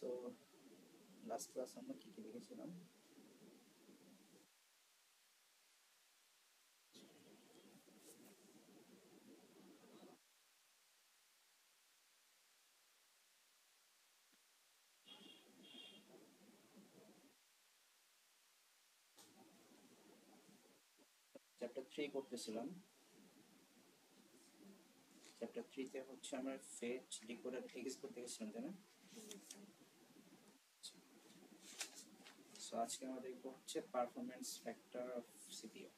So last class আমরা কি কি দেখেছিলাম? চ্যাপ্টার 3 করতেছিলাম। চ্যাপ্টার 3 তে হচ্ছে আমরা ফেচ ডিকোডার এক্সিকিউট দেখেছিলাম, তাই না? সো আজকে আমরা দেখব হচ্ছে performance factor of CPU.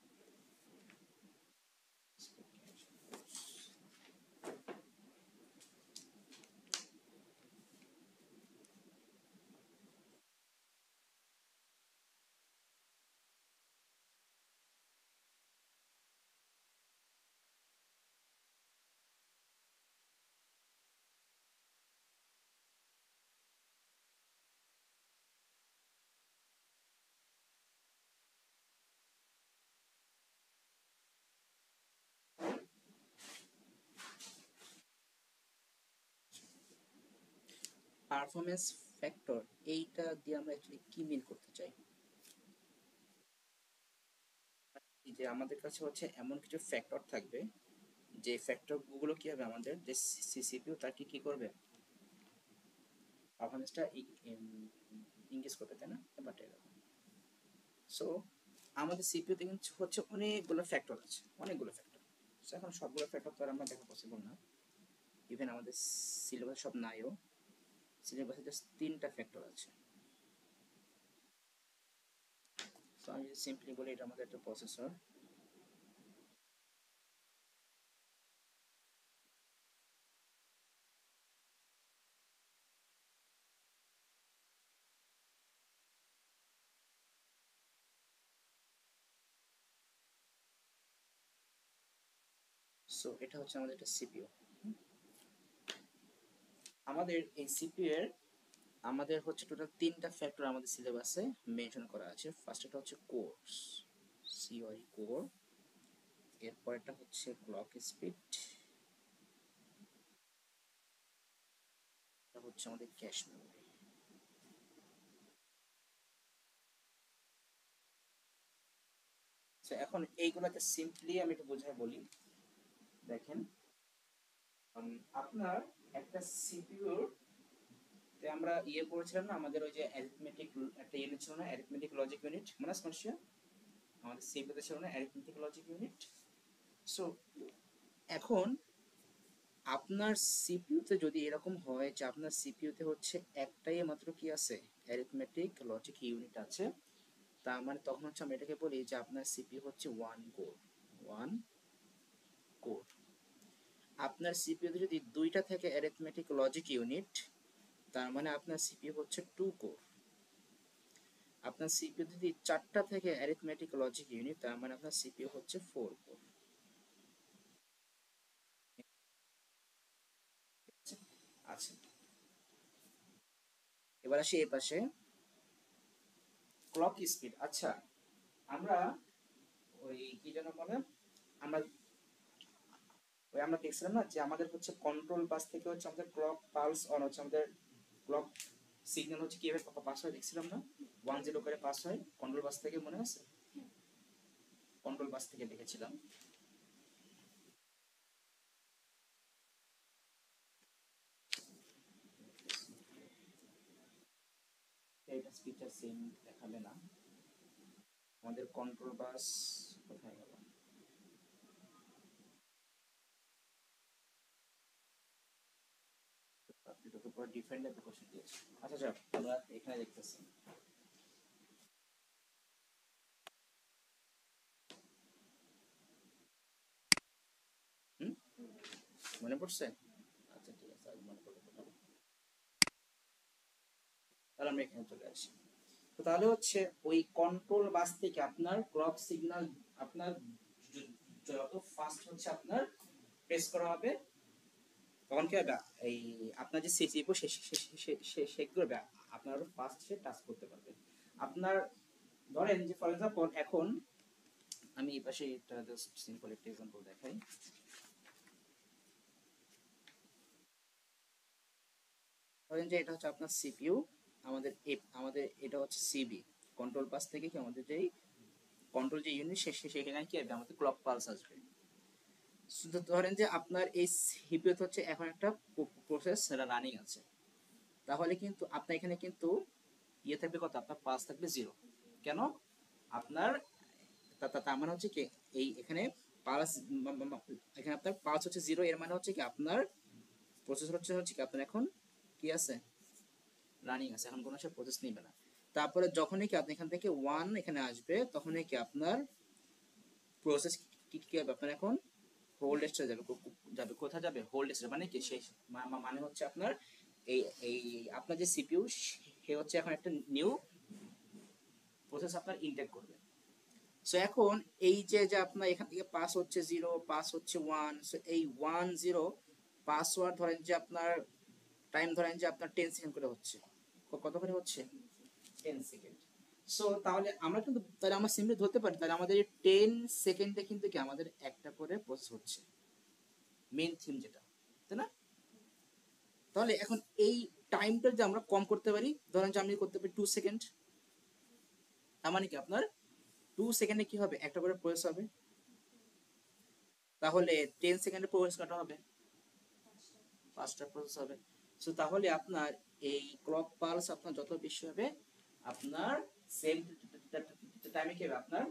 Performance factor এইটা দিয়ে আমরা অ্যাকচুয়ালি কি মিন করতে চাই? এই যে আমাদের কাছে হচ্ছে এমন কিছু ফ্যাক্টর থাকবে, যে ফ্যাক্টরগুলো কি হবে, আমাদের যে সিপিইউ তাকে কি করবে, পারফরম্যান্সটা ইনক্রিজ করবে, তাই না? ব্যাপারটা এরকম। সো আমাদের সিপিইউতে কিন্তু হচ্ছে অনেকগুলো ফ্যাক্টর আছে, অনেকগুলো ফ্যাক্টর। সো এখন সবগুলো ফ্যাক্টর তো আর আমরা দেখা পসিবল না, ইভেন আমাদের সিলেবাস সব নাইও। সিলেবাসে জাস্ট 3টা ফ্যাক্টর আছে। সো আমি যদি সিম্পলি বলি, এটা আমাদের একটা প্রসেসর। সো এটা হচ্ছে আমাদের একটা সিপিইউ। আমাদের এই সিপিইউ এর আমাদের হচ্ছে টোটাল 3টা ফ্যাক্টর আমাদের সিলেবাসে মেনশন করা আছে। ফার্স্ট এটা হচ্ছে কোর্স, সিওআই কোর। এরপর এটা হচ্ছে ক্লক স্পিড, এটা হচ্ছে আমাদের ক্যাশ মেমোরি। সো এখন এইগুলোকে সিম্পলি আমি একটু বোঝায় বলি। দেখেন, আপনার একটা সিপিইউ তে আমরা করেছিলাম না, আমাদের ওই যে অ্যারিথমেটিক একটা ইউনিট ছিল না, অ্যারিথমেটিক লজিক ইউনিট, মনে আছে নিশ্চয়? আমাদের সিপিইউ তে ছিল না অ্যারিথমেটিক লজিক ইউনিট। সো এখন আপনার সিপিইউতে যদি এরকম হয় যে আপনার সিপিইউতে হচ্ছে একটাই মাত্র কি আছে, অ্যারিথমেটিক লজিক ইউনিট আছে, তার মানে তখন হচ্ছে আমরা এটাকে বলি যে আপনার সিপিইউ হচ্ছে ওয়ান কোর। One core. আপনার সিপিইউতে যদি 2টা থাকে অ্যারিথমেটিক লজিক ইউনিট, তার মানে আপনার সিপিইউ হচ্ছে টু কোর। আপনার সিপিইউ যদি 4টা থেকে অ্যারিথমেটিক লজিক ইউনিট, তার মানে আপনার সিপিইউ হচ্ছে 4 কোর। আচ্ছা, এবার আসি এই পাশে ক্লক স্পিড। আচ্ছা, আমরা ওই কি যেন বলে, আমরা আমরা দেখছিলাম না যে আমাদের হচ্ছে কন্ট্রোল বাস থেকে হচ্ছে আমাদের ক্লক পালস অন হচ্ছে, আমাদের ক্লক সিগন্যাল হচ্ছে কিভাবে পাস হয় দেখছিলাম না, 1 0 করে পাস হয় কন্ট্রোল বাস থেকে, মনে আছে? কন্ট্রোল বাস থেকে দেখেছিলাম। এটা স্পিডটা সেম দেখাবে না, আমাদের কন্ট্রোল বাস কোথায় গেল? এটা তো পুরো ডিফারেন্ট একটা কোশ্চেন দিয়েছে। আচ্ছা যাক, আমরা এখানে দেখতেছি। হুম, মনে পড়ছে? আচ্ছা ঠিক আছে, আজ মনে পড়লো কোথাও। তাহলে আমরা এখানে চলে আসি। তো তাহলে হচ্ছে ওই কন্ট্রোল বাস থেকে আপনার ক্লক সিগন্যাল আপনার যত ফাস্ট হচ্ছে আপনার প্রেস করা হবে, তখন কি হবে, এই আপনার যে সিপিইউ সে কি করবে, আপনার ফাস্ট সে টাচ করতে পারবে। আপনার ধরেন যে ফর এক্সাম্পল, এখন আমি এই পাশে একটা জাস্ট সিম্পল একটা এক্সাম্পল দেখাই। ধরেন যে এটা হচ্ছে আপনার সিপিইউ, আমাদের এটা হচ্ছে সিবি, কন্ট্রোল পাস থেকে কি আমাদের যেই কন্ট্রোল যে ইউনিট সেখানে কি হবে আমাদের ক্লক পালস আসবে। শুধু ধরেন যে আপনার এই সিপিইউ হচ্ছে এখন একটা প্রসেস রানিং আছে, তাহলে কিন্তু আপনার এখানে কিন্তু ইয়ে থাকবে কত, আপনার পালস থাকবে 0। কেন? আপনার তার মানে হচ্ছে কি এই এখানে পালস, এখানে আপনার পালস হচ্ছে 0, এর মানে হচ্ছে কি আপনার প্রসেসর হচ্ছে কি আপনার এখন কি আছে, রানিং আছে, এখন কোনো সে প্রসেস নেবে না। তারপরে যখনই কি আপনি এখান থেকে 1 এখানে আসবে, তখনই কি আপনার প্রসেস কি হবে, আপনার এখন হোল্ড স্টেজে যাবে, যাবে কোথায় যাবে, হোল্ড স্টেজে, মানে কি সেই মানে হচ্ছে আপনার এই এই আপনার যে সিপিইউ সে হচ্ছে এখন একটা নিউ প্রসেস আপনার ইনটেক করবে। সো এখন এই যে আপনার এখান থেকে পাস হচ্ছে 0, পাস হচ্ছে 1, সো এই 1 0 পাসওয়ার্ড ধরেন যে আপনার টাইম ধরেন যে আপনার 10 সেকেন্ড করে হচ্ছে, কত করে হচ্ছে, 10 সেকেন্ড। সো তাহলে আমরা কিন্তু তাহলে আমরা সিম্পলি ধরতে পারি তাহলে আমাদের 10 সেকেন্ডে কিন্তু কি আমাদের একটা করে প্রসেস হচ্ছে, মেইন থিম যেটা, তাই না? তাহলে এখন এই টাইমটা যে আমরা কম করতে পারি, ধরেন যে আমি করতে পারি 2 সেকেন্ড, তার মানে কি আপনার 2 সেকেন্ডে কি হবে, একটা করে প্রসেস হবে। তাহলে 10 সেকেন্ডে প্রসেস কাটা হবে, 5টা প্রসেস হবে। সো তাহলে আপনার এই ক্লক পালস আপনার যত বেশি হবে, আপনার সেম টাইমে কি হবে, আপনার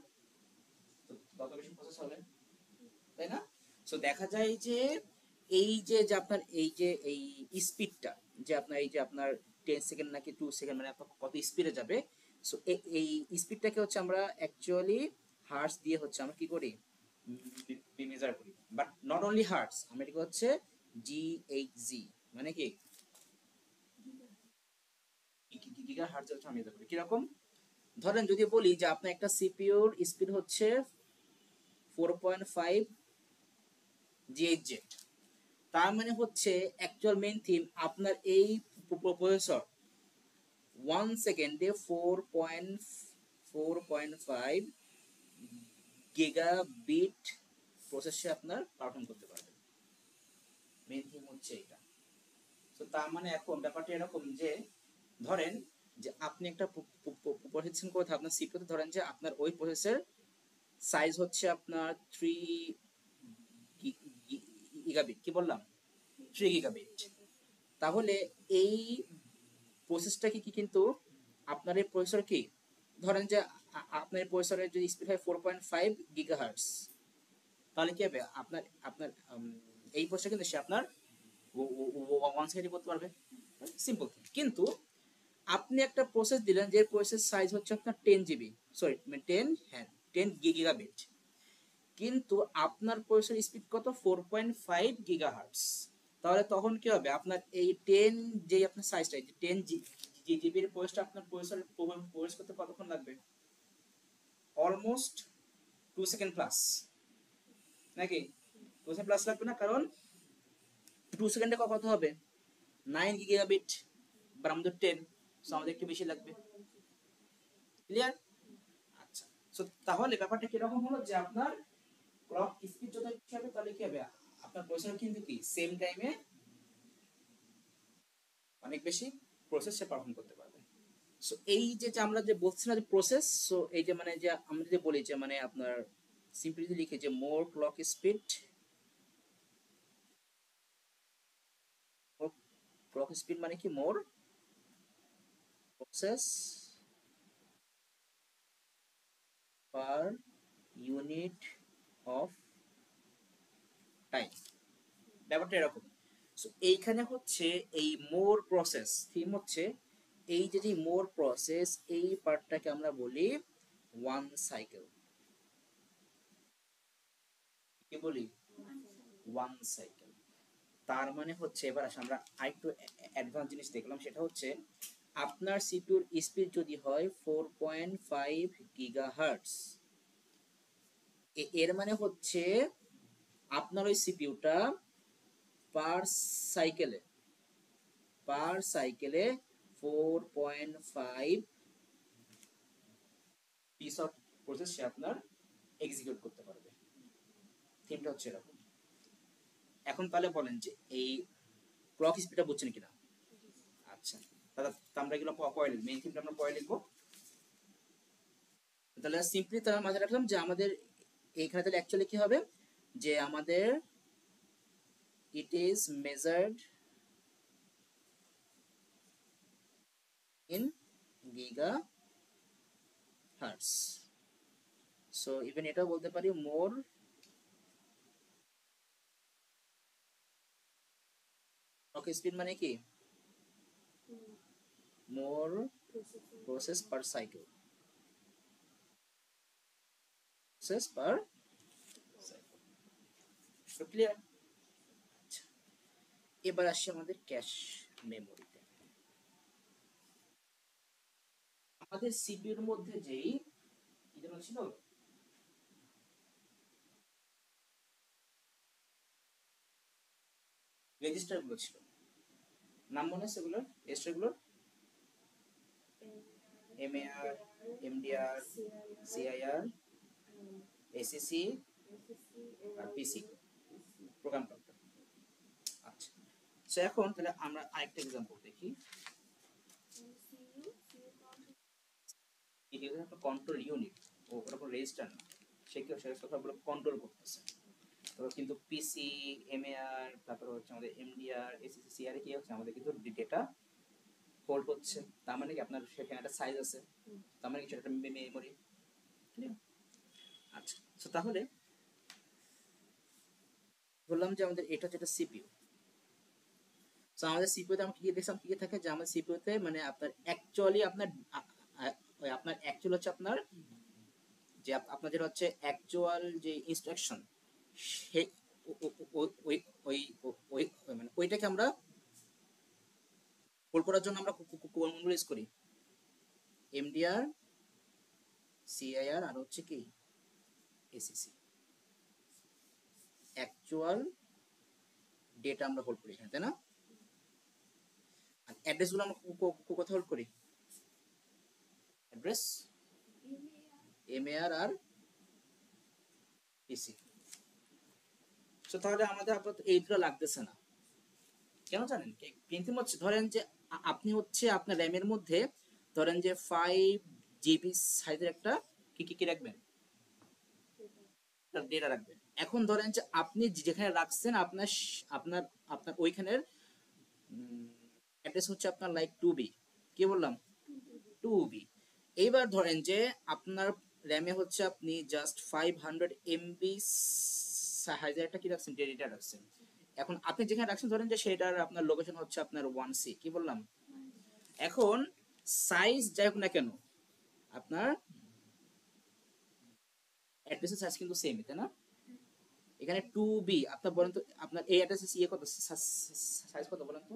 তত বেশি প্রসেস হবে, তাই না? সো দেখা যায় যে এই যে আপনার এই স্পিডটা, যে আপনার এই যে আপনার 10 সেকেন্ড নাকি 2 সেকেন্ড, মানে আপনার কত স্পিডে যাবে, সো এই স্পিডটাকে হচ্ছে আমরা অ্যাকচুয়ালি হার্টস দিয়ে হচ্ছে আমরা কি করি, মেজার করি। বাট নট অনলি হার্টস, আমরা এটাকে হচ্ছে জিএইচজি, মানে কি গিগা হার্টজ হচ্ছে আমরা মেজার করি। কিরকম? ধরেন যদি বলি যে আপনার একটা সিপিইউর স্পিড হচ্ছে 4.5 জিএইচজেড, তার মানে হচ্ছে অ্যাকচুয়াল মেইন থিম আপনার এই প্রসেসর 1 সেকেন্ডে 4.5 গিগাবিট প্রসেসে আপনার পারফর্ম করতে পারবে, মেইন থিম হচ্ছে এটা। তো তার মানে এখন ব্যাপারটা এরকম যে ধরেন যে আপনি একটা প্রসেসিং করতে আপনার সিপিইউতে ধরেন যে আপনার ওই প্রসেসের সাইজ হচ্ছে আপনার 3 গিগাবিট, কি বললাম, 3 গিগাবিট। তাহলে এই প্রসেসটা কি কিন্তু আপনার এই প্রসেসর কি, ধরেন যে আপনার প্রসেসরের যদি স্পিড হয় 4.5 গিগাহার্টজ, তাহলে কি হবে আপনার আপনার এই প্রসেসর কিন্তু সে আপনার 1 সেকেন্ডে করতে পারবে, সিম্পল। কিন্তু আপনি একটা প্রসেস দিলেন যে প্রসেস সাইজ হচ্ছে আপনার 10 জিবি, সরি 10, হ্যাঁ 10 গিগাবিট, কিন্তু আপনার প্রসেসর স্পিড কত, 4.5 গিগাহার্টজ। তাহলে তখন কি হবে, আপনার এই 10 যে আপনার সাইজটা, এই যে 10 জিবির প্রসেসটা আপনার প্রসেসরে প্রসেস করতে কতক্ষণ লাগবে, অলমোস্ট 2 সেকেন্ড প্লাস, নাকি 2 সেকেন্ড প্লাস লাগবে না? কারণ 2 সেকেন্ডে কত হবে, 9 গিগাবিট, বা আমাদের 10, সো আমাদের একটু বেশি লাগবে। ক্লিয়ার? আচ্ছা, সো তাহলে ব্যাপারটা কিরকম হলো যে আপনার ক্লক স্পিড যত বেশি হবে তাহলে কি হবে, আপনার প্রসেসর কিন্তু কি সেম টাইমে অনেক বেশি প্রসেস সে পারফর্ম করতে পারবে। সো এই যে আমরা যে বলছি না যে প্রসেস, সো এই যে মানে যে আমরা যদি বলি যে মানে আপনার সিম্পলি যদি লিখে যে more clock speed, clock speed মানে কি more process per unit of time, ব্যাপারটা এরকম। সো এইখানে হচ্ছে এই মোর প্রসেস থিম হচ্ছে এই যে মোর প্রসেস, এই পার্টটাকে আমরা বলি 1 সাইকেল, কি বলি, 1 সাইকেল। তার মানে হচ্ছে এবার আসলে আমরা আরেকটু অ্যাডভান্স জিনিস দেখলাম, সেটা হচ্ছে আপনার সিপিইউর স্পিড যদি হয় 4.5 গিগাহার্টজ, এর মানে হচ্ছে আপনার ওই সিপিইউটা পার সাইকেলে পার সাইকেলে 4.5 পিস অফ প্রসেস সে আপনার এক্সিকিউট করতে পারবে। থিমটা হচ্ছে এরকম। এখন তাহলে বলেন যে এই ক্লক স্পিডটা বুঝছেন কিনা? আচ্ছা, তাহলে আমরা এগুলো পরে লিখবো, মেইন থিমটা আমরা পরে লিখবো। তাহলে সিম্পলি তার মাথায় রাখলাম যে আমাদের এইখানে তাহলে অ্যাকচুয়ালি কি হবে, যে আমাদের it is measured in gigahertz. So even এটাও বলতে পারি more clock speed মানে কি, more process per cycle, process per cycle. So clear? এবার আসি আমাদের ক্যাশ মেমোরিতে। আমাদের সিপিইউর মধ্যে যেই কি যেন ছিল, রেজিস্টার গুলো ছিল, নাম মনে আছে সেগুলোর, রেজিস্টার গুলোর? এমএআর, এমডিআর, সিআইআর, এসিসি আর পিসি, প্রোগ্রাম কাউন্টার। আচ্ছা, সো এখন তাহলে আমরা আরেকটা एग्जांपल দেখি। এটা হচ্ছে কন্ট্রোল ইউনিট, ওর উপর রেজিস্টার না, সে কি সবগুলো কন্ট্রোল করতেছে। তো কিন্তু পিসি, এমএআর, তারপর হচ্ছে আমাদের এমডিআর, এসিসি, সিআর কি হচ্ছে, আমাদের কিন্তু ডেটা হোল্ড হচ্ছে। তার মানে কি আপনার সেখানে একটা সাইজ আছে, তার মানে কিছু একটা মেমোরি। ক্লিয়ার? আচ্ছা, সো তাহলে বললাম যে আমাদের এটা যেটা সিপিইউ। সো আমাদের সিপিইউতে আমরা কি কি দেখলাম, কি কি থাকে, যে আমাদের সিপিইউতে মানে আপনার অ্যাকচুয়ালি আপনার আপনার অ্যাকচুয়াল হচ্ছে আপনার যে আপনার যেটা হচ্ছে অ্যাকচুয়াল যে ইনস্ট্রাকশন, সেই ওই ওই ওই মানে ওইটাকে আমরা হোল্ড করার জন্য আমরা কোনগুলো ইউজ করি, এমডিআর, সিআইআর আর হচ্ছে কি এসিসি। অ্যাকচুয়াল ডেটা আমরা হোল্ড করি এখানে, তাই না? আর অ্যাড্রেসগুলো আমরা কোথায় হোল্ড করি, অ্যাড্রেস, এমএআর আর পিসি। সো তাহলে আমাদের আপাতত এই দুটো লাগতেছে না, কেন জানেন? কিন্তু হচ্ছে ধরেন যে আপনি হচ্ছে আপনার র্যামের মধ্যে ধরেন যে 5 GB সাইজের একটা কি কি কি রাখবেন, ডেটা রাখবেন। এখন ধরেন যে আপনি যেখানে রাখছেন আপনার আপনার আপনার ওইখানের অ্যাড্রেস হচ্ছে আপনার লাইক 2B, কি বললাম 2B। এইবার ধরেন যে আপনার র্যামে হচ্ছে আপনি জাস্ট 500 MB সাইজের একটা কি রাখছেন, ডেটা রাখছেন। এখন আপনি যেখানে রাখছেন ধরেন যে সেটার আপনার লোকেশন হচ্ছে আপনার 1C, কি বললাম। এখন সাইজ যাই হোক না কেন আপনার অ্যাড্রেসের সাইজ কিন্তু সেম, তাই না? এখানে 2B আপনার বলেন তো আপনার এই অ্যাড্রেসের ইয়ে কত, সাইজ কত বলেন তো,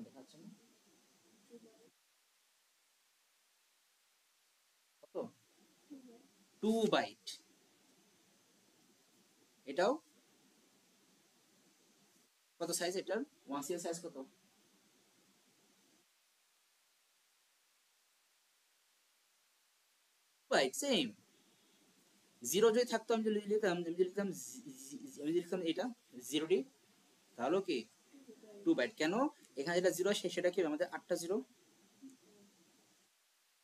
দেখাচ্ছে না কত, 2 বাইট। এটাও কত সাইজ, এটার 1C এর সাইজ কত, বাইট সেম। জিরো যদি থাকতো আমি যদি লিখতাম এটা 0D, তাহলে কি 2 বাইট। কেন এখানে যেটা জিরো সেটা কি আমাদের 8টা জিরো,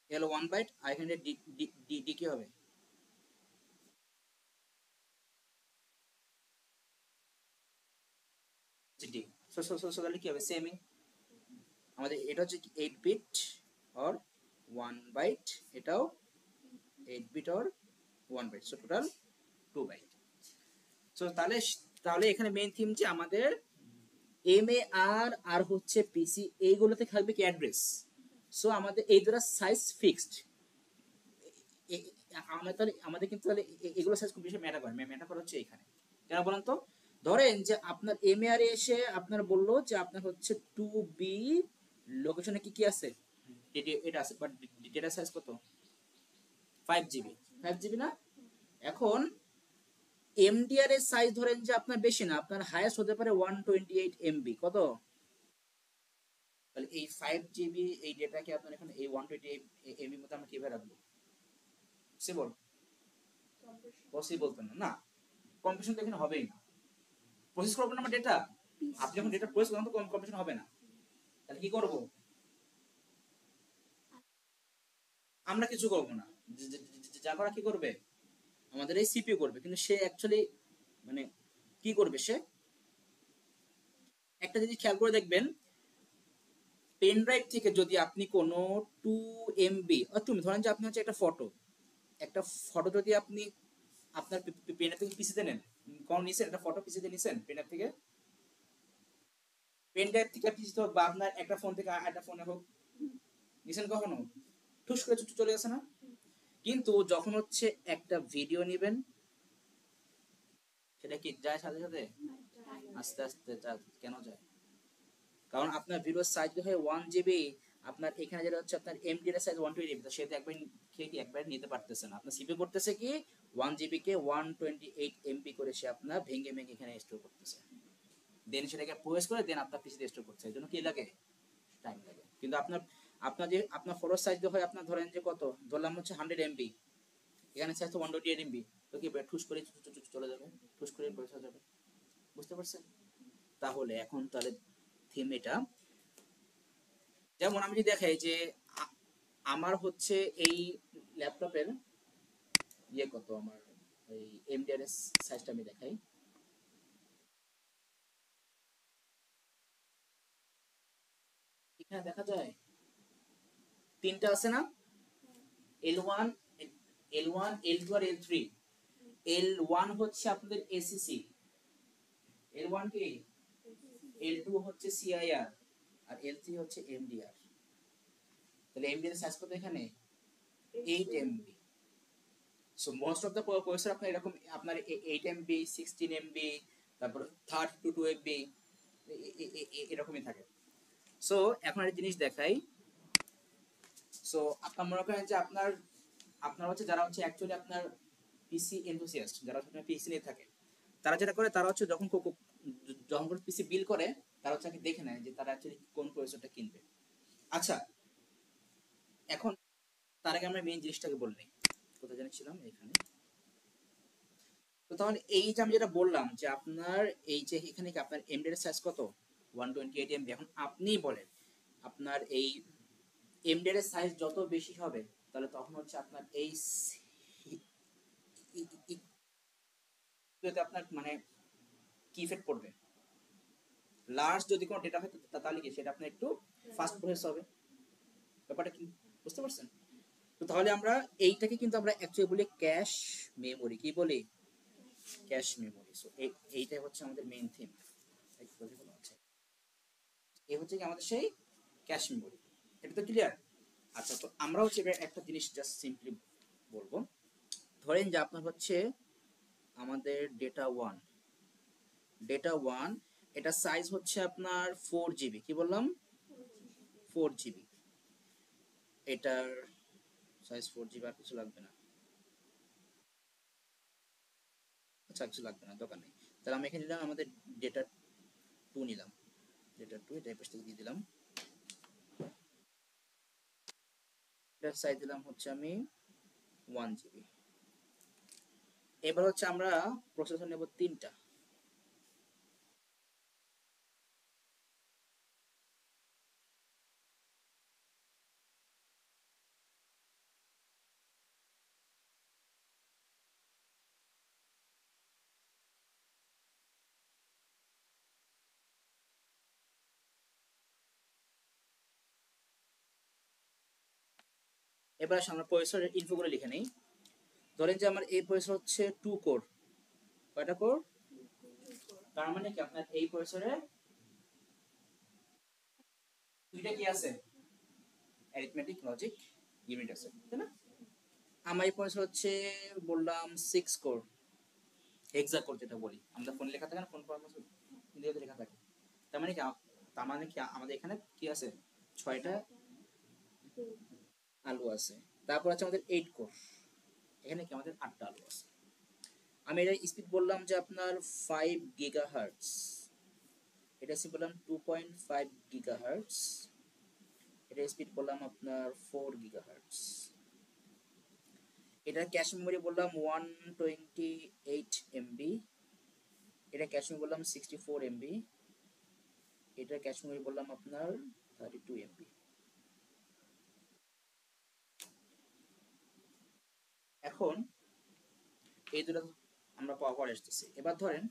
হলো 1 বাইট, আর এখানে ডি ডি ডি ডি কি হবে, ডি। সো তাহলে কি হবে, সেমই আমাদের এটা হচ্ছে 8 বিট আর 1 বাইট, এটাও 8 বিট আর 1 byte, so total 2 byte. So তাহলে তাহলে এখানে মেইন থিম যে আমাদের এমএআর আর হচ্ছে পিসি এইগুলোতে থাকবে কি অ্যাড্রেস। সো আমাদের এই দুটো সাইজ ফিক্সড, আমাদের কিন্তু তাহলে এগুলো সাইজ খুব বেশি ম্যাটার করে, ম্যাটার করে হচ্ছে এখানে। কেন বলেন তো, ধরেন যে আপনার এমএআর এসে আপনার বললো যে আপনার হচ্ছে 2B লোকেশনে কি কি আছে, এটা আছে, বাট ডেটা সাইজ কত, 5 GB, 5 GB না। এখন এমডিআর এর সাইজ ধরেন যে আপনার বেশি না, আপনার হাইয়েস্ট হতে পারে 128 MB, কত, তাহলে এই 5 GB এই ডেটাকে আপনার এখানে এই 128 MB মধ্যে আমরা কিভাবে রাখবো, পসিবল, পসিবল তো না, কম্পিটিশন তো এখানে হবেই না, প্রসেস করবেন না ডেটা, আপনি যখন ডেটা প্রসেস করেন তো কম্পিটিশন হবে না। তাহলে কি করব? আমরা কিছু করব না, যা করা কি করবে, আমাদের এই সিপিইউ করবে। কিন্তু সে অ্যাকচুয়ালি মানে কি করবে, সে একটা জিনিস খেয়াল করে দেখবেন, পেন ড্রাইভ থেকে যদি আপনি কোনো 2 MB, তুমি ধরেন যে আপনি হচ্ছে একটা ফটো যদি আপনি আপনার পেন থেকে পিসিতে নেন, কোন নিছেন একটা ফটো পিসিতে নিছেন পেন থেকে, পেন ড্রাইভ থেকে পিসিতে হোক বা আপনার একটা ফোন থেকে আরেকটা ফোনে হোক, নিছেন কখনো? ঠুস করে চলে গেছে না? কিন্তু যখন হচ্ছে একটা ভিডিও নেবেন, সেটা কি যায় সাথে সাথে? আস্তে আস্তে কেন যায়? কারণ আপনার ভিডিওর সাইজ হয় 1 GB, আপনার এখানে যেটা হচ্ছে আপনার এমডি এর সাইজ 120 MB, তো সেটা একবার কি একবার নিতে পারতেছে না। আপনার সিপি করতেছে কি 1 GB কে 128 MB করে সে আপনার ভেঙে ভেঙে এখানে স্টোর করতেছে, দেন সেটাকে প্রসেস করে দেন আপনার পিসিতে স্টোর করছে। এর জন্য কি লাগে? টাইম লাগে। কিন্তু আপনার ফটো সাইজ হয় আপনার ধরেন যে কত, ধরলাম হচ্ছে 100 MB, এখানে সাইজ তো 128 MB, তো কি ঠুস করে চলে যাবে, ঠুস করে পয়সা যাবে। বুঝতে পারছেন? তাহলে এখন তাহলে থিম এটা, যেমন আমি যদি দেখাই যে আমার হচ্ছে এই ল্যাপটপের কত, আমার এই এমডিআরএস সাইজটা আমি দেখাই। এখানে দেখা যায় তিনটা আছে না, L1, L1, L2 আর L3। L1 হচ্ছে আপনাদের এসিসি, L1 কি, L2 হচ্ছে সিআইআর, আর L3 হচ্ছে এমডিআর। তাহলে এমডিআর সাইজ কত এখানে? 8 MB। So most of the processor আপনার এরকম, আপনার 8 MB, 16 MB, তারপর 32 MB, এরকমই থাকে। সো এখন একটা জিনিস দেখাই। সো আপনার মনে করেন যে আপনার হচ্ছে যারা হচ্ছে অ্যাকচুয়ালি আপনার পিসি এনথুসিয়াস্ট, যারা হচ্ছে পিসি নিয়ে থাকে, তারা যেটা করে, তারা হচ্ছে যখন যখন পিসি বিল করে, তারা হচ্ছে দেখে নেয় যে তারা অ্যাকচুয়ালি কোন প্রসেসরটা কিনবে। আচ্ছা, এখন তার আগে আমরা মেইন জিনিসটাকে বলে নিই, কোথায় জানিয়েছিলাম, এখানে। তো তাহলে এই যে আমি যেটা বললাম যে আপনার এই যে এখানে কি আপনার এমডি এর সাইজ কত, 128 MB। এখন আপনি বলেন আপনার এই এমডি এর সাইজ যত বেশি হবে, তাহলে তখন হচ্ছে আপনার এই আপনার মানে কি ইফেক্ট পড়বে, লার্জ যদি কোনো ডেটা হয় তাহলে কি সেটা আপনার একটু ফাস্ট প্রসেস হবে। ব্যাপারটা কি বুঝতে পারছেন? তো তাহলে আমরা এইটাকে কিন্তু আমরা অ্যাকচুয়ালি বলি ক্যাশ মেমোরি। কি বলি? Cache memory. সো এইটাই হচ্ছে আমাদের মেইন থিম। এই হচ্ছে কি আমাদের সেই ক্যাশ মেমোরি। এটা তো ক্লিয়ার? আচ্ছা, তো আমরা হচ্ছে একটা জিনিস জাস্ট সিম্পলি বলবো। ধরেন যে আপনার হচ্ছে আমাদের ডেটা ওয়ান, এটা সাইজ হচ্ছে আপনার 4 GB। কি বললাম? 4 GB। এটার সাইজ 4 GB, আর কিছু লাগবে না। আচ্ছা, কিছু লাগবে না, দরকার নেই। তাহলে আমি এখানে নিলাম আমাদের ডেটা 2 নিলাম, ডেটা 2 এটা পাশ থেকে দিয়ে দিলাম। এটার সাইজ দিলাম হচ্ছে আমি 1 GB। এবার হচ্ছে আমরা প্রসেসর নেব 3টা। এবার আমরা প্রসেসরের ইনফোগুলো লিখে নেই। ধরেন যে আমার এই প্রসেসর হচ্ছে 2 কোর। কয়টা কোর? তার মানে কি আপনার এই প্রসেসরে 2টা কি আছে, অ্যারিথমেটিক লজিক ইউনিট আছে, তাই না? আমার এই প্রসেসর হচ্ছে বললাম 6 কোর, হেক্সা কোর যেটা বলি আমরা, ফোন লেখা থাকে না, ফোন প্রসেসর হিন্দিতে লেখা থাকে। তার মানে কি আমাদের এখানে কি আছে, 6টা আলু আছে। তারপর আছে আমাদের 8 কোর, এখানে কি আমাদের 8টা আলু আছে। আমি এটা স্পিড বললাম যে আপনার 5 GHz, এটা স্পিড বললাম 2.5 GHz, এটা স্পিড বললাম আপনার 4 GHz। এটা ক্যাশ মেমোরি বললাম 128 MB, এটা ক্যাশ মেমোরি বললাম 64 MB, এটা ক্যাশ মেমোরি বললাম আপনার 32 MB। এখন এই দুটো আমরা পাওয়া পরে আসতেছি। এবার ধরেন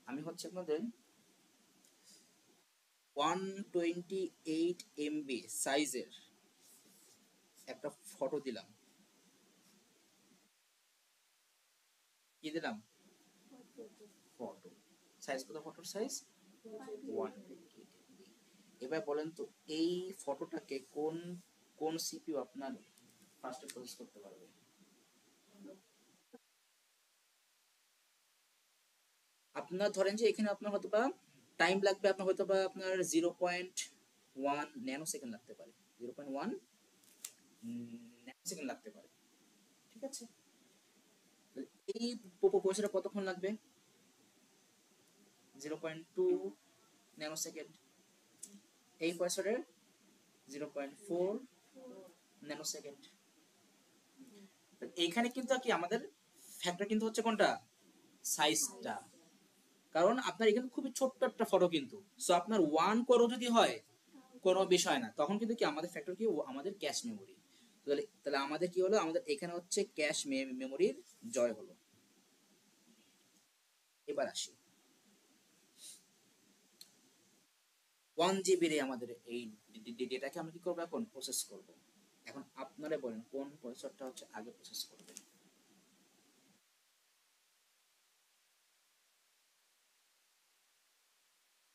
আমি হচ্ছে আপনাদের 128 MB সাইজের একটা ফটো দিলাম। কি দিলাম? ফটো। সাইজ কত? ফটোর সাইজ 128 MB। এবার বলেন তো এই ফটোটাকে কোন কোন সিপিইউ আপনার ফার্স্টে প্রসেস করতে পারবে? আপনার ধরেন যে এখানে আপনার হয়তো বা টাইম লাগবে, আপনার হয়তো বা আপনার 0.1 ন্যানো সেকেন্ড লাগতে পারে, 0.1 ন্যানো সেকেন্ড লাগতে পারে, ঠিক আছে? এই পয়সাটা কতক্ষণ লাগবে? 0.2 ন্যানো সেকেন্ড। এই পয়সাটার 0.4 ন্যানো সেকেন্ড। এইখানে কিন্তু কি আমাদের ফ্যাক্টর কিন্তু হচ্ছে কোনটা? সাইজটা। কারণ আপনার এখানে খুবই ছোট্ট একটা ফটো কিন্তু, সো আপনার 1 করো যদি হয় কোনো বিষয় না, তখন কিন্তু কি আমাদের ফ্যাক্টর কি আমাদের ক্যাশ মেমোরি। তাহলে তাহলে আমাদের কি হলো? আমাদের এখানে হচ্ছে ক্যাশ মেমোরির জয় হলো। এবার আসি 1 GB রে আমাদের এই ডেটাকে আমরা কি করবো? এখন প্রসেস করব। এখন আপনারা বলেন কোন প্রসেসরটা হচ্ছে আগে প্রসেস করবে?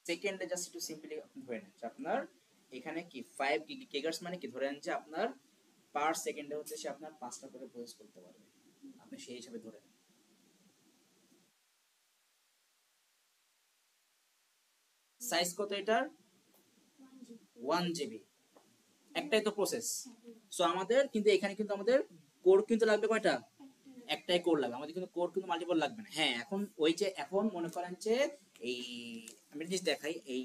সেকেন্ডে জাস্ট একটু সিম্পলি ধরে নেন যে আপনার এখানে কি 5 গিগাহার্টজ মানে কি ধরেন যে আপনার পার সেকেন্ডে হচ্ছে সে আপনার 5টা করে প্রসেস করতে পারবে, আপনি সেই হিসাবে ধরে নেন। সাইজ কত এটার? 1 GB। একটাই তো প্রসেস। সো আমাদের কিন্তু এখানে কিন্তু আমাদের কোর কিন্তু লাগবে কয়টা? একটাই কোর লাগবে আমাদের, কিন্তু কোর কিন্তু মাল্টিপল লাগবে না। হ্যাঁ, এখন ওই যে এখন মনে করেন যে এই আমি জিনিস দেখাই এই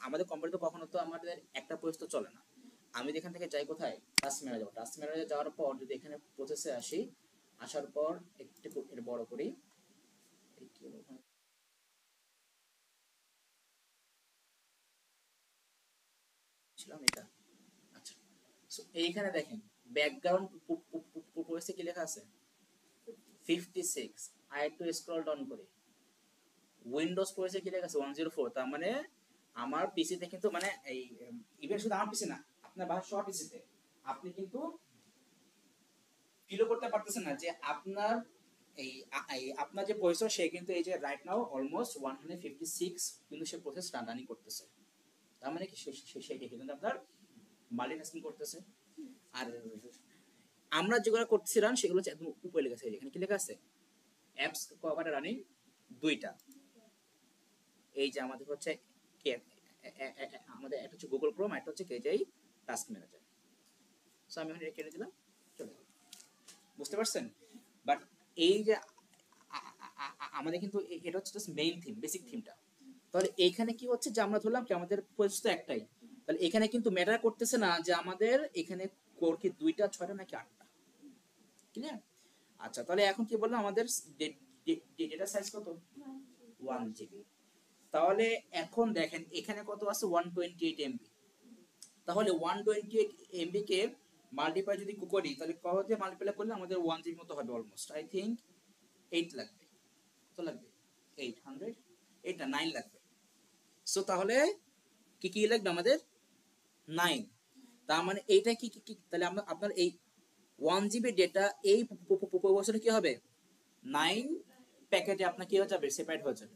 আমাদের কোম্পানিতে কখনো তো আমাদের একটা প্রসেস তো চলে না। আমি এখান থেকে যাই কোথায়? টাস্ক ম্যানেজার যাবো। টাস্ক ম্যানেজার যাওয়ার পর যদি এখানে প্রসেসে আসি, আসার পর একটু এটা বড় করি, ছিলাম এটা। আচ্ছা, সো এইখানে দেখেন ব্যাকগ্রাউন্ড প্রসেসে কি লেখা আছে? 56। আর একটু স্ক্রল ডাউন করি, উইন্ডোজ প্রসেসে কি লেখা আছে? 104। তার মানে আমার পিসিতে কিন্তু মানে এই ইভেন শুধু আমার পিসি না, আপনার বাসার সব পিসিতে আপনি কিন্তু ফিলও করতে পারতেছেন না যে আপনার আপনার যে প্রসেসর সে কিন্তু এই যে রাইট নাও অলমোস্ট 156 কিন্তু সে প্রসেস রানিং করতেছে। তার মানে কি সে কিন্তু আপনার মাল্টিটাস্কিং করতেছে। আর আমরা যেগুলো করতেছিলাম সেগুলো হচ্ছে একদম উপরে লেখা আছে, এখানে কি লেখা আছে? অ্যাপস কভারে রানিং 2টা। এই যে আমাদের হচ্ছে আমাদের একটা হচ্ছে গুগল ক্রোম, একটা হচ্ছে কেজাই টাস্ক ম্যানেজার। সো আমি এখানে কেটে দিলাম, চলে গেল। বুঝতে পারছেন? বাট এই যে আমাদের কিন্তু এটা হচ্ছে জাস্ট মেইন থিম, বেসিক থিমটা। তাহলে এইখানে কি হচ্ছে যে আমরা ধরলাম কি আমাদের প্রসেস তো একটাই, তাহলে এখানে কিন্তু ম্যাটার করতেছে না যে আমাদের এখানে কোর কি 2টা 6টা নাকি 8টা। ক্লিয়ার? আচ্ছা, তাহলে এখন কি বললাম আমাদের ডেটা সাইজ কত? 1 GB। তাহলে এখন দেখেন এখানে কত আছে? 128 MB। তাহলে 128 MB কে মাল্টিপ্লাই যদি করি, তাহলে কত মাল্টিপ্লাই করলে আমাদের 1 GB মতো হবে অলমোস্ট। আই থিঙ্ক 8 লাগবে। কত লাগবে? 800। এটা 9 লাগবে। সো তাহলে কি কি লাগবে আমাদের? 9। তার মানে এইটা কি কি তাহলে আমরা আপনার এই 1 GB ডেটা এই বছরে কি হবে? 9 প্যাকেটে আপনার কি হয়ে যাবে? সেপারেট হয়ে যাবে।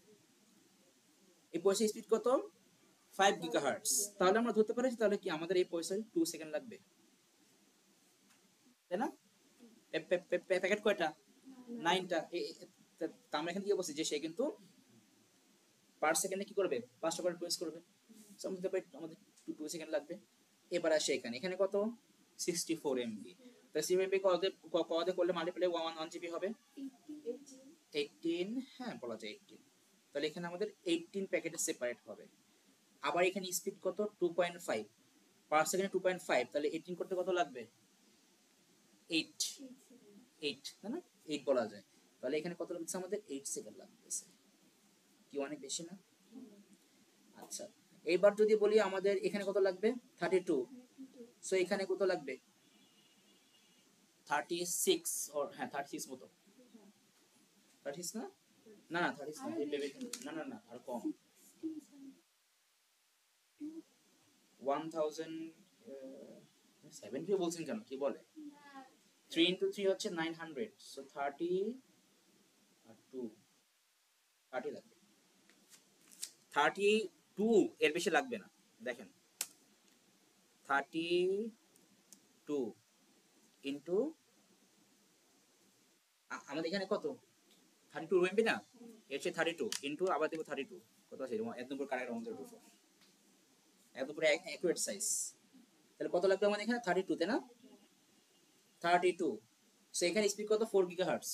এই পয়সা স্পিড কত? 5 গিগাহার্টজ। তাহলে আমরা ধরতে পারি তাহলে কি আমাদের এই পয়সায় 2 সেকেন্ড লাগবে, তাই না? প্যাকেট কয়টা? 9টা। আমরা এখানে কি বলছি যে সে কিন্তু পার সেকেন্ডে কি করবে? 5টা করে প্রেস করবে। সো আমরা ধরতে পারি আমাদের 2 সেকেন্ড লাগবে। এবার আসে এখানে এখানে কত? 64 MB। তাহলে 64 MB কত করলে মাল্টিপ্লাই 1 GB হবে? 18। হ্যাঁ, বলা যায় 18। তাহলে এখানে আমাদের 18 প্যাকেটে সেপারেট হবে। আবার এখানে স্পিড কত? 2.5 পার সেকেন্ডে 2.5। তাহলে 18 করতে কত লাগবে? 8। 8, তাই না? 8 বলা যায়। তাহলে এখানে কত লাগছে? আমাদের 8 সেকেন্ড লাগতেছে। কি অনেক বেশি না? আচ্ছা, এইবার যদি বলি আমাদের এখানে কত লাগবে 32, সো এখানে কত লাগবে 36 or হ্যাঁ 36 মতো 36 না না না 36 না এই বেবি না না না আর কম 1070 বলছেন কেন কি বলে 3 into 3 হচ্ছে 900 সো 30 আর 2 30 লাগবে 32 এর বেশি লাগবে না দেখেন 32 ইন্টু আমাদের এখানে কত 32 এমবি না এর চেয়ে 32 ইন্টু আবার দেবো 32 কত আছে একদম পুরো কারেক্ট আমাদের উপর একদম পুরো অ্যাকুরেট সাইজ তাহলে কত লাগবে আমাদের এখানে 32 তে না 32 সো এখানে স্পিড কত 4 গিগাহার্টজ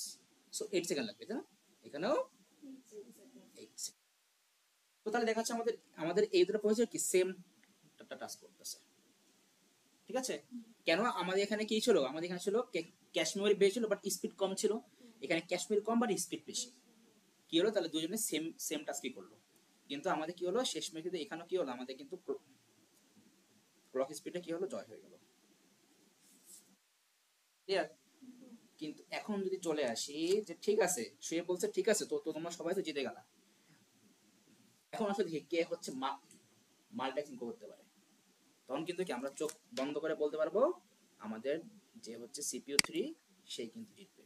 সো 8 সেকেন্ড লাগবে তাই না এখানেও 8 সেকেন্ড তো তাহলে দেখা যাচ্ছে আমাদের আমাদের এই দুটো পৌঁছে কি সেম টাস্ক করতেছে ঠিক আছে কেন আমাদের এখানে কি ছিল আমাদের এখানে ছিল ক্যাশ মেমরি বেশি ছিল বাট স্পিড কম ছিল এখানে cache memory com but speed বেশি কি হলো তাহলে দুজনে সেম সেম টাস্কই করলো কিন্তু আমাদের কি হলো শেষ মেমরিতে এখানে কি হলো আমাদের কিন্তু ক্লক স্পিডটা কি হলো জয় হয়ে গেল ক্লিয়ার কিন্তু এখন যদি চলে আসি যে ঠিক আছে সে বলছে ঠিক আছে তো তোমরা সবাই তো জিতে গেলা এখন আসলে দেখি কে হচ্ছে মাল্টিটাস্কিং করতে পারে তখন কিন্তু কি আমরা চোখ বন্ধ করে বলতে পারবো আমাদের যে হচ্ছে সিপিইউ 3 সেই কিন্তু জিতবে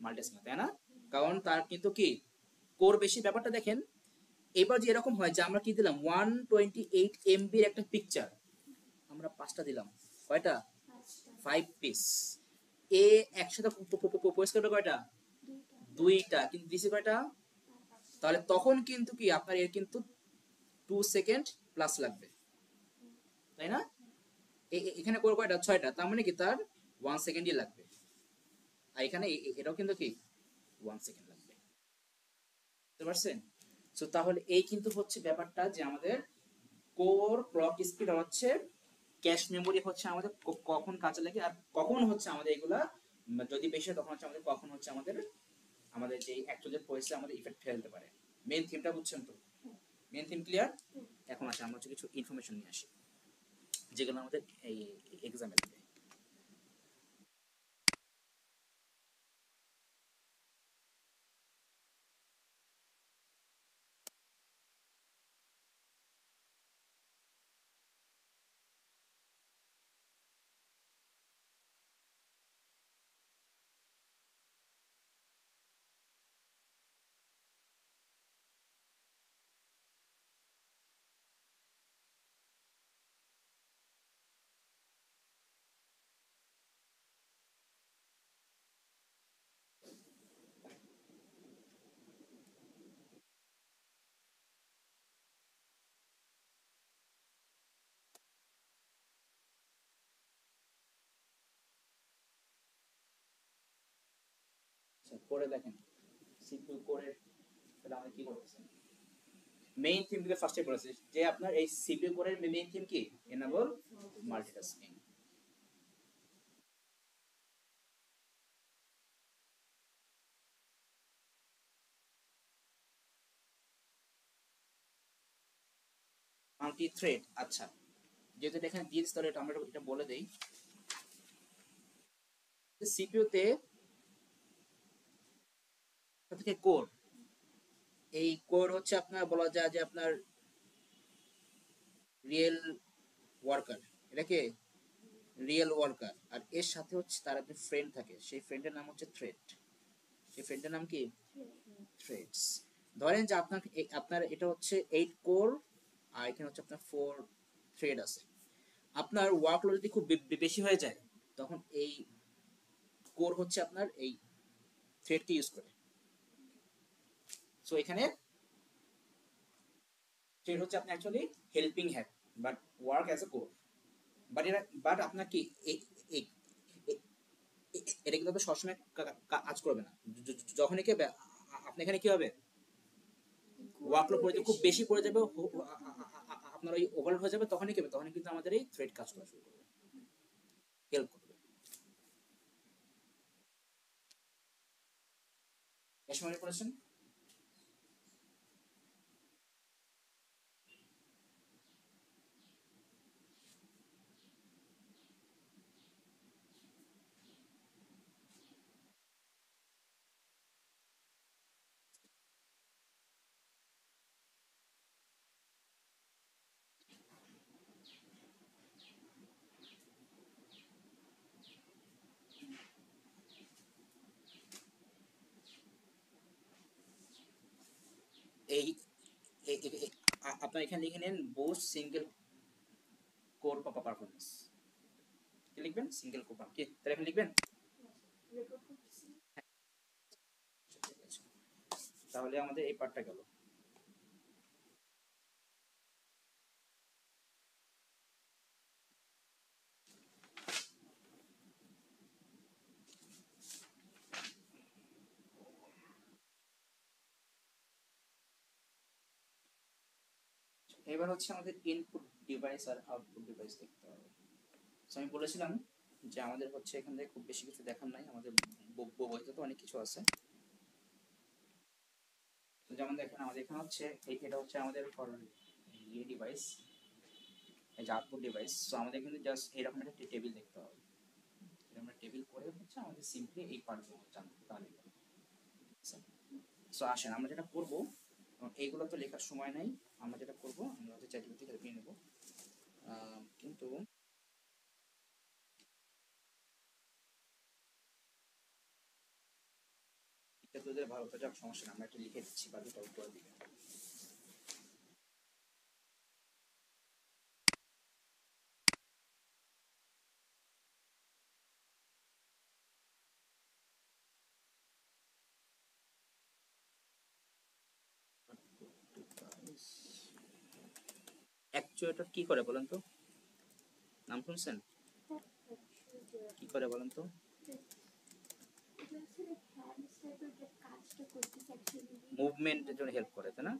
মাল্টিটাস্কিং তাই না কারণ তার কিন্তু কি কোর বেশি ব্যাপারটা দেখেন এবার যে এরকম হয় যে আমরা কি দিলাম 128 এমবির একটা পিকচার আমরা 5টা দিলাম কয়টা 5 পিস এ একসাথে পোস্ট করবে কয়টা 2টা কিন্তু দিছে কয়টা তাহলে তখন কিন্তু কি আপনার এর কিন্তু 2 সেকেন্ড প্লাস লাগবে তাই না এখানে কোর কয়টা 6টা তার মানে কি তার 1 সেকেন্ডই লাগবে আর এখানে এটাও কিন্তু কি 1 সেকেন্ড লাগবে বুঝতে পারছেন সো তাহলে এই কিন্তু হচ্ছে ব্যাপারটা যে আমাদের কোর ক্লক স্পিড হচ্ছে ক্যাশ মেমোরি হচ্ছে আমাদের কখন কাজে লাগে আর কখন হচ্ছে আমাদের এগুলা যদি বেশি হয় তখন হচ্ছে আমাদের কখন হচ্ছে আমাদের আমাদের যে অ্যাকচুয়ালি পয়সা আমাদের ইফেক্ট ফেলতে পারে মেইন থিমটা বুঝছেন তো মেইন থিম ক্লিয়ার এখন আসে আমরা হচ্ছে কিছু ইনফরমেশন নিয়ে আসি যেগুলো আমাদের এই এক্সামে দেবে করে দেখেন সিপিইউ কোরের তাহলে আমরা কি করতেছি মেইন থিম থেকে ফার্স্টে বলেছি যে আপনার এই সিপিইউ কোরের মেইন থিম কি এনেবল মাল্টিটাস্কিং মাল্টি থ্রেড আচ্ছা যেহেতু এখানে দিয়ে দিচ্ছি তাহলে আমরা এটা বলে দেই সিপিইউ তে থেকে কোর এই কোর হচ্ছে আপনার বলা যায় যে আপনার রিয়েল ওয়ার্কার এটাকে রিয়েল ওয়ার্কার আর এর সাথে হচ্ছে তার একটা ফ্রেন্ড থাকে সেই ফ্রেন্ডের নাম হচ্ছে থ্রেড সেই ফ্রেন্ডের নাম কি থ্রেডস ধরেন যে আপনার আপনার এটা হচ্ছে 8 কোর আর এখানে হচ্ছে আপনার 4 থ্রেড আছে আপনার ওয়ার্কলোড যদি খুব বেশি হয়ে যায় তখন এই কোর হচ্ছে আপনার এই থ্রেডকে ইউজ করে সো এখানে থ্রেড হচ্ছে আপনি actually helping hand but work as a core but আপনার কি এটা কিন্তু আপনার সবসময় কাজ করবে না যখনই কি আপনি এখানে কি হবে ওয়ার্কলোড পড়ে খুব বেশি পড়ে যাবে আপনার ওই ওভারলোড হয়ে যাবে তখনই কি হবে তখনই কিন্তু আমাদের এই থ্রেড কাজ করা শুরু করবে হেল্প করবে এসে মনে করেছেন আপনারা এখানে লিখে নেন বোস সিঙ্গেল কোর পারফরম্যান্স। কি লিখবেন? সিঙ্গেল কোর কি তাহলে এখানে লিখবেন। তাহলে আমাদের এই পার্টটা গেল। এবার হচ্ছে আমাদের ইনপুট ডিভাইস আর আউটপুট ডিভাইস দেখতে হবে। আমি বলেছিলাম যে আমাদের হচ্ছে এখান থেকে খুব বেশি কিছু দেখার নাই, আমাদের বইতে তো অনেক কিছু আছে। যেমন দেখেন আমাদের এখানে হচ্ছে এটা হচ্ছে আমাদের ইয়ে ডিভাইস, এই যে আউটপুট ডিভাইস। সো আমাদের কিন্তু জাস্ট এরকম একটা টেবিল দেখতে হবে। এরকম একটা টেবিল করে হচ্ছে আমাদের সিম্পলি এই পার্টগুলো জানতে তাহলে। সো আসেন আমরা যেটা করব, এইগুলো তো লেখার সময় নাই, আমরা যেটা করব আমরা হচ্ছে চ্যাটজিপিটি থেকে পেয়ে নেব। কিন্তু এটা তোদের ভালো তো যাক, সমস্যা না, আমরা একটা লিখে দিচ্ছি বাকিটা উপর দিকে। অ্যাকচুয়েটর কি করে বলেন তো? নাম শুনছেন? কি করে বলেন তো? মুভমেন্টের জন্য হেল্প করে, তাই না?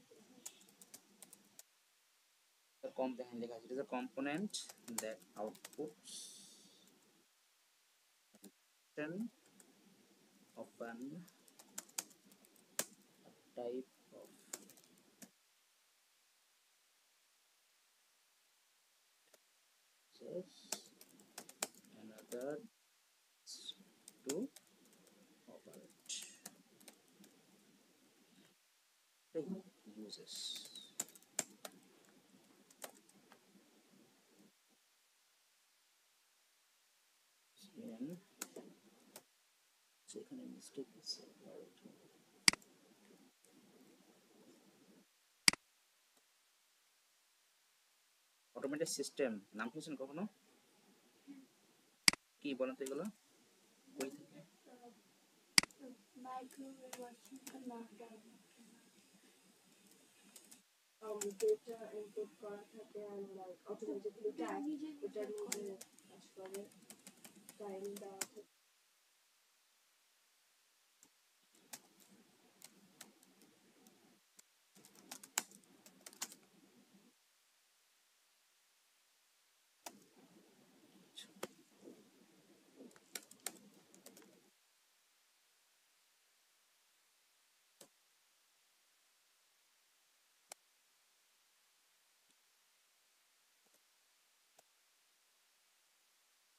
দেখেন লেখা আছে, it is a component that outputs of an type of another to operate uses. সেখানে মিস্টেক আছে। অটোমেটিক সিস্টেম নাম শুনছেন কখনো? কি বলেন তো এগুলো? কই থেকে? ডেটা ইনপুট করা থাকে আর লাইক অটোমেটিক্যালি টাইম এটা নিজে কাজ করে, টাইম দেওয়া থাকে।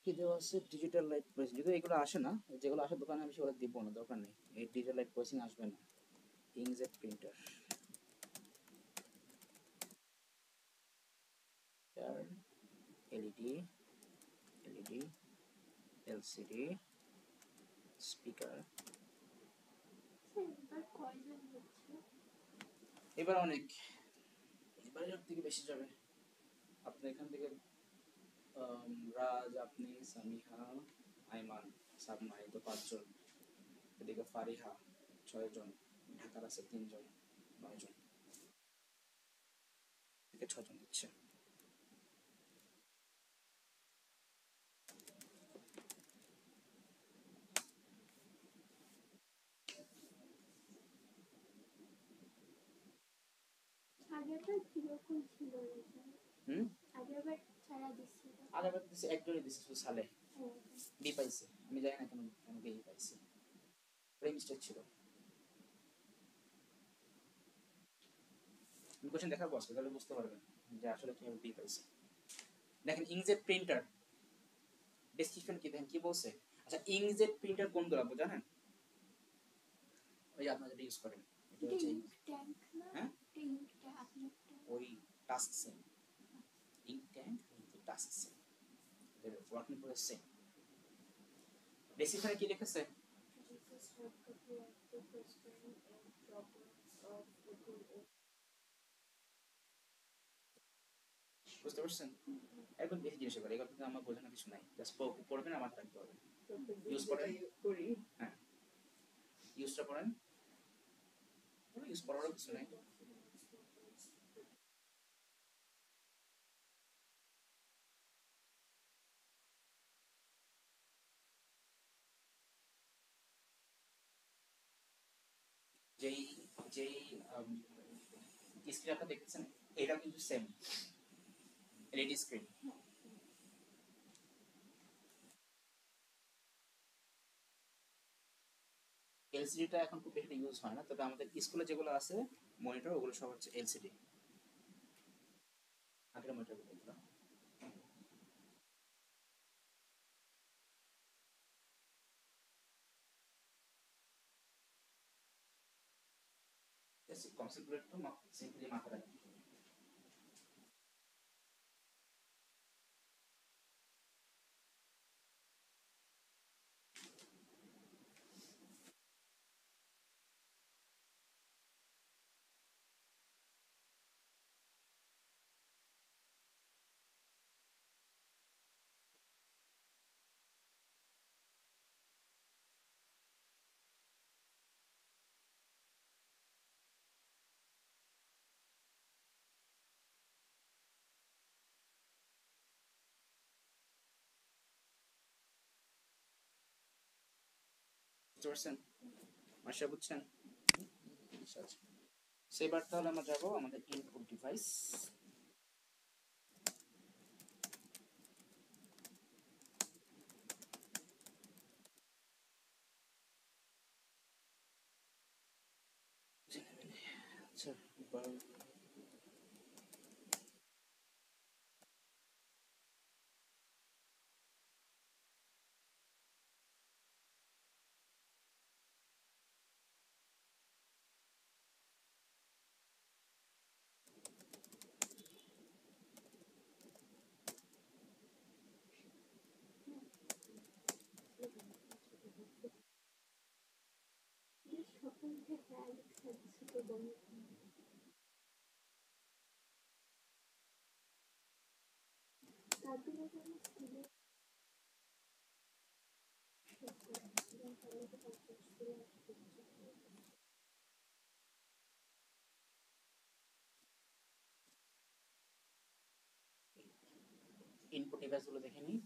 কি দেওয়া আছে? Digital light pressing. যদি এগুলো আসে না, যেগুলো আসে দোকানে আমি সেগুলো দিব না, দরকার নেই। এই ডিজিটাল লাইট প্রেসিং আসবে না। Inkjet printer, LED, LCD, speaker. এবার অনেক, এবার এর থেকে বেশি যাবে। আপনি এখান থেকে রাজ, আপনি, সামিহা, আইমান, সাবনা, এই তো 5 জন। এদিকে ফারিহা 6 জন, ঢাকার আছে 3 জন, 9 জন, থেকে 6 জন দিচ্ছে। আগেরবার কিরকম ছিল রেজাল্ট? আগেরবার ছাড়া দিছিল? আগেরবার দিছে একজনই দিছে, শুধু সালে বি পাইছে। আমি জানি না কেন কেন বি পাইছে, প্রাইম মিস্টেক ছিল। আমি কোশ্চেন দেখাবো আজকে, তাহলে বুঝতে পারবেন যে আসলে কিভাবে বি পাইছে। দেখেন ইংজেট প্রিন্টার ডেসক্রিপশন কি দেখেন কি বলছে। আচ্ছা ইংজেট প্রিন্টার কোনগুলো আপনি জানেন? ওই যে আপনারা যেটা ইউজ করেন, এটা হচ্ছে হ্যাঁ ওই টাস্ক সেম, ইঙ্ক ট্যাঙ্ক কিন্তু টাস্ক সেম, এর ওয়ার্কিং প্রসেস সেম। ডেসক্রিপশনে কি লিখেছে? বুঝতে পারছেন? একদম বেশি জিনিস করে এগুলো কিন্তু আমার বোঝানোর কিছু নাই, জাস্ট পড়বেন আমার থাকতে হবে। ইউজ করেন, হ্যাঁ ইউজটা করেন, ইউজ করারও কিছু নাই। যেই যেই স্ক্রিন আপনারা দেখতেছেন এটাও কিন্তু সেম এলইডি স্ক্রিন। এলসিডিটা এখন খুব বেশি ইউজ হয় না, তবে আমাদের স্কুলে যেগুলো আছে মনিটর ওগুলো সব হচ্ছে এলসিডি, আগের মনিটরগুলো এগুলো। কনসেপ্টগুলো একটু সিম্পলি মাথায় রাখবেন। বুঝতে পারছেন? মাসা বুঝছেন? সেবার তাহলে আমরা যাবো আমাদের ইনপুট ডিভাইস। আচ্ছা এবার ইনপুট ডিভাইসগুলো দেখে নিই।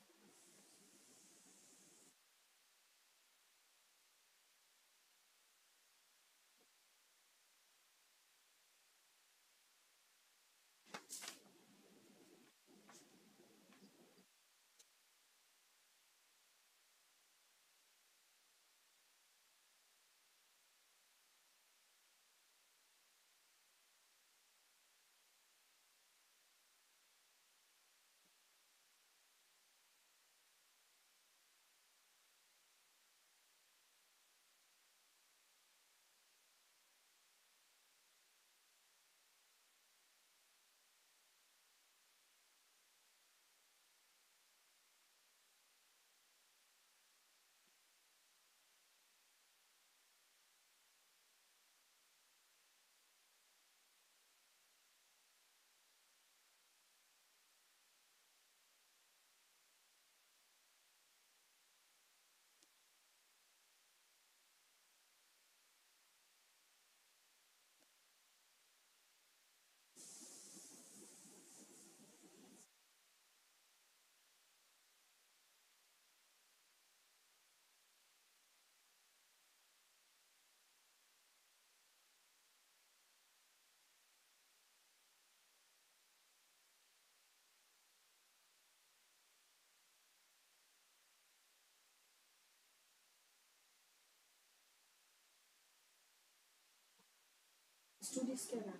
Studio scanner.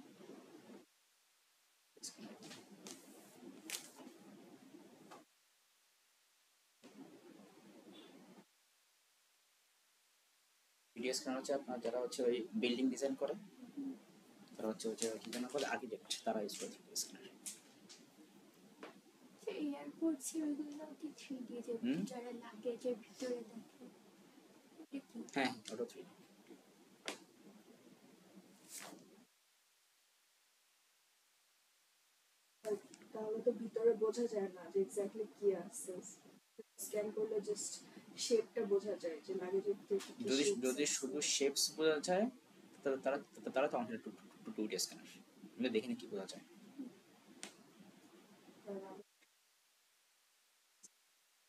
ভিডিও স্ক্যানার হচ্ছে আপনার যারা হচ্ছে ওই বিল্ডিং ডিজাইন করে, তারা হচ্ছে ওই যে কি যেন বলে আর্কিটেক্ট, তারা ইউজ করে ভিডিও স্ক্যানার। এয়ারপোর্ট সেগুলো কি 3D যে যারা লাগেজের ভিতরে দেখে? হ্যাঁ ওটা 3D। তাহলে তো বোঝা যায় না যে এক্স্যাক্টলি কি আছে। স্ক্যান করলে জাস্ট শেপটা বোঝা যায় যে লাগেজের ভিতরে কি যদি shapes যদি আছে। শুধু শেপস বোঝা যায় তাহলে তারা তো আমাদের টু ডি স্ক্যানার আমরা দেখে কি বোঝা যায়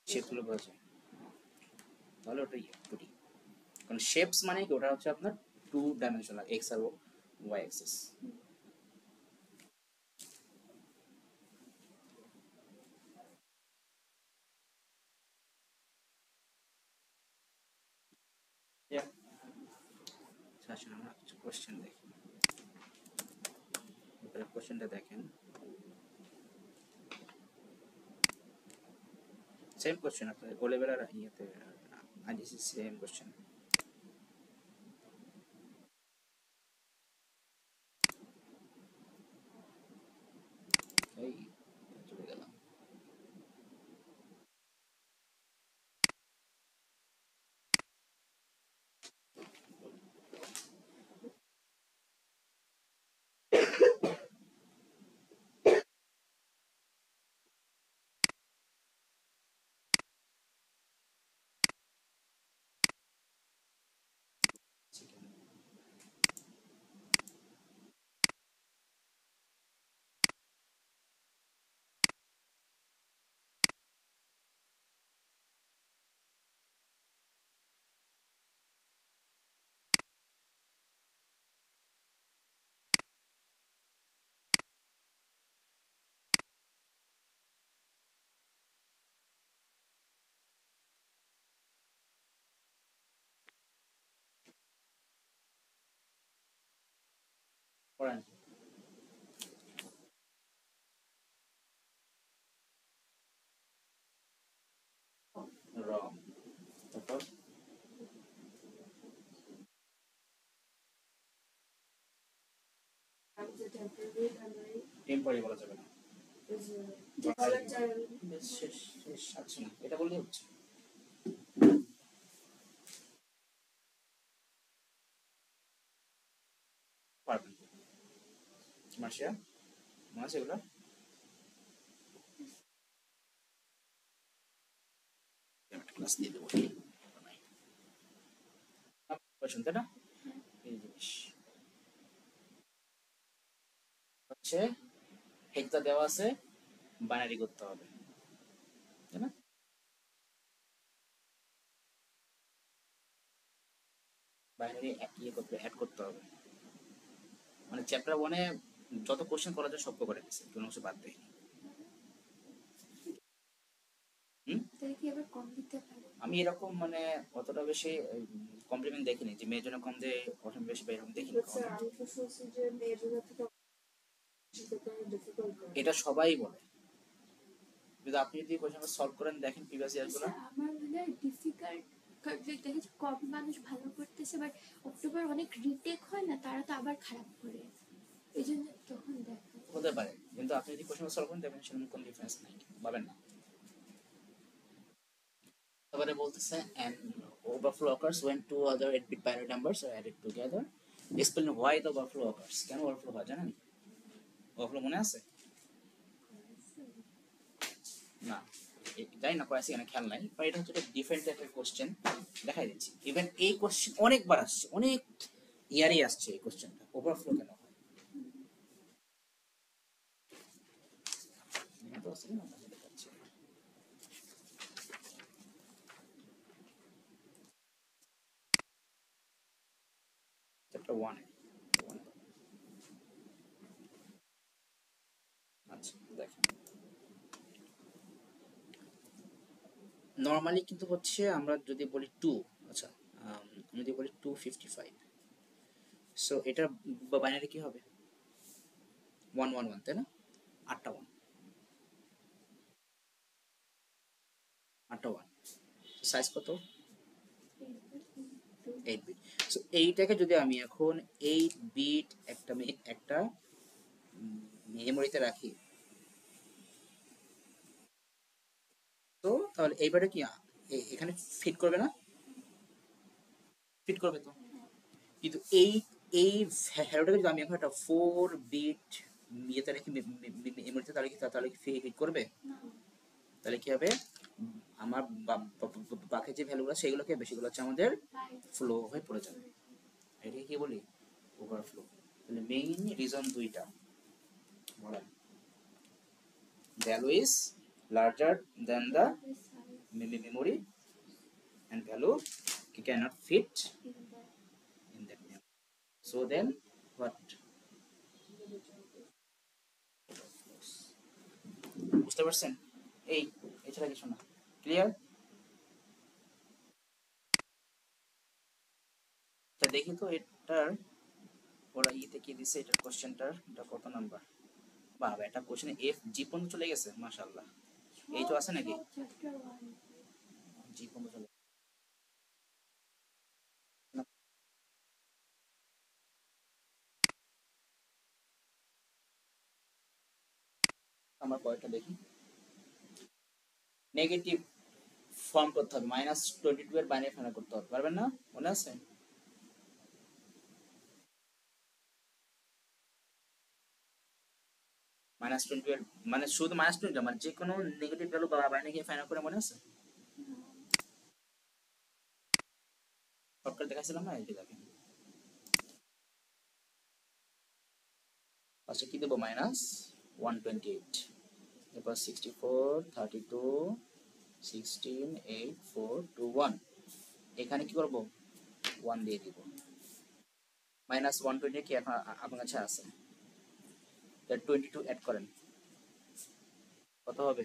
শেপগুলো বোঝা যায় তাহলে ওটা টু ডি কারণ শেপস মানে কি ওটা হচ্ছে আপনার টু ডাইমেনশনাল এক্স আর ওয়াই অ্যাক্সিস আসলে আমরা কিছু কোশ্চেন দেখি এবারে কোশ্চেনটা দেখেন সেম কোশ্চেন আপনার ও লেভেল আর ইয়েতে আইডিসি সেম কোশ্চেন এই চলে গেলাম পড়েন রং তারপর টেম্পোরারি বলা যাবে না বেশ শেষ শেষ আচ্ছা এটা বললেই হচ্ছে পারবেন মার্শিয়া মনে আছে এগুলো ক্লাস দিয়ে দেবো কোশ্চেন তাই না এই জিনিস হচ্ছে হেক্সা দেওয়া আছে বাইনারি করতে হবে তাই না বাইনারি ইয়ে করতে অ্যাড করতে হবে মানে চ্যাপ্টার 1 এ যত কোশ্চেন করা যায় সব করে দিয়েছে কোনো কিছু বাদ দেয়নি তাহলে কি আবার কম দিতে পারে? আমি এরকম মানে অতটা বেশি কমপ্লিমেন্ট দেখিনি যে মেয়ের জন্য কম দেয় অসম বেশি বা এরকম দেখিনি স্যার আমি তো শুনছি যে মেয়েদের থেকে ডিফিকাল্ট এটা সবাই বলে যদি আপনি যদি কোশ্চেন সলভ করেন দেখেন প্রিভিয়াস ইয়ারগুলো আমার মনে হয় ডিফিকাল্ট দেখেছি কম মানুষ ভালো করতেছে বাট অক্টোবর অনেক রিটেক হয় না তারা তো আবার খারাপ করে এই জন্য তখন দেখা হতে পারে কিন্তু আপনি যদি কোশ্চেন সলভ করেন দেখবেন সেরকম কোনো ডিফারেন্স নাই পাবেন না তারপরে বলতেছে and overflow occurs when two other 8-bit binary numbers are added together explain why the overflow occurs কেন overflow হয় জানেন overflow মনে আছে না জানি না কয়েছে এখানে খেয়াল নাই বাট এটা হচ্ছে একটা ডিফারেন্ট একটা কোশ্চেন দেখাই দিচ্ছি ইভেন এই কোশ্চেন অনেকবার আসছে অনেক ইয়ারই আসছে এই কোশ্চেনটা ওভারফ্লো কেন হয় তো আছে না দেখাচ্ছি চ্যাপ্টার 1 আচ্ছা দেখেন নরমালি কিন্তু হচ্ছে আমরা যদি বলি 2 আচ্ছা আমি যদি বলি 255 সো এটা বাইনারি কি হবে 111 তাই না 8টা 1 8টা 1 সাইজ কত 8 বিট সো এইটাকে যদি আমি এখন 8 বিট একটা মেমোরিতে রাখি তো তাহলে এইবারে কি এখানে ফিট করবে না ফিট করবে তো কিন্তু এই ভ্যালুটাকে যদি আমি এখন একটা 4 বিট ইয়েতে রেখে মেমোরিতে, তাহলে কি ফিট করবে? না। তাহলে কি হবে, আমার বাকি যে ভ্যালুগুলো সেগুলোকে বেশিগুলো হচ্ছে আমাদের ফ্লো হয়ে পড়ে যাবে, এটাকে কি বলি, ওভারফ্লো। তাহলে মেইন রিজন দুইটা, বলেন value is larger then the memory and value cannot fit in that memory. So then what? বুঝতে পারছেন? এই এছাড়া কিছু না, ক্লিয়ার? তা দেখি তো এটার ওরা ইতে কি দিছে, এটার কোশ্চেনটার এটা কত নাম্বার? বাবা, এটা কোশ্চেনে এফ জি পর্যন্ত চলে গেছে, মাশাআল্লাহ। এই তো আছে নাকি চ্যাপ্টার 1 জি পর্যন্ত চলে আমার পয়েন্টটা দেখি। নেগেটিভ ফর্ম করতে হবে, -22 এর বাইনারি ফাইনাল করতে হবে, পারবেন না? মনে আছে? -20 এর মানে শুধু -20 মানে যে কোনো নেগেটিভ ভ্যালু বা বাইনারি গিয়ে ফাইনাল করে, মনে আছে? শর্টকাট দেখাইছিলাম না, এই যে দেখেন। ফার্স্টে কি দেব, -128, এরপর 64, 32, 16, 8, 4, 2, 1। এখানে কি করব, 1 দিয়ে দিব। -120 কি এখন আপনার কাছে আছে, তাহলে 22 অ্যাড করেন, কত হবে?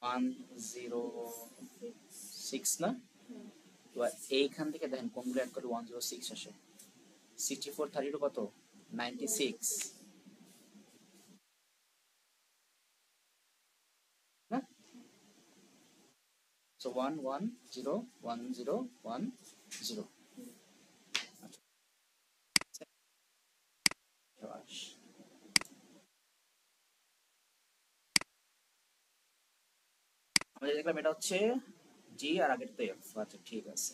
106 না? এবার এইখান থেকে দেখেন কোনগুলো অ্যাড করে 106 আসে। 64, 32 কত? 96 না? সো 1 1 0 1 0 1 0। আমরা দেখলাম এটা হচ্ছে জি আর আগের তো এফ। আচ্ছা ঠিক আছে,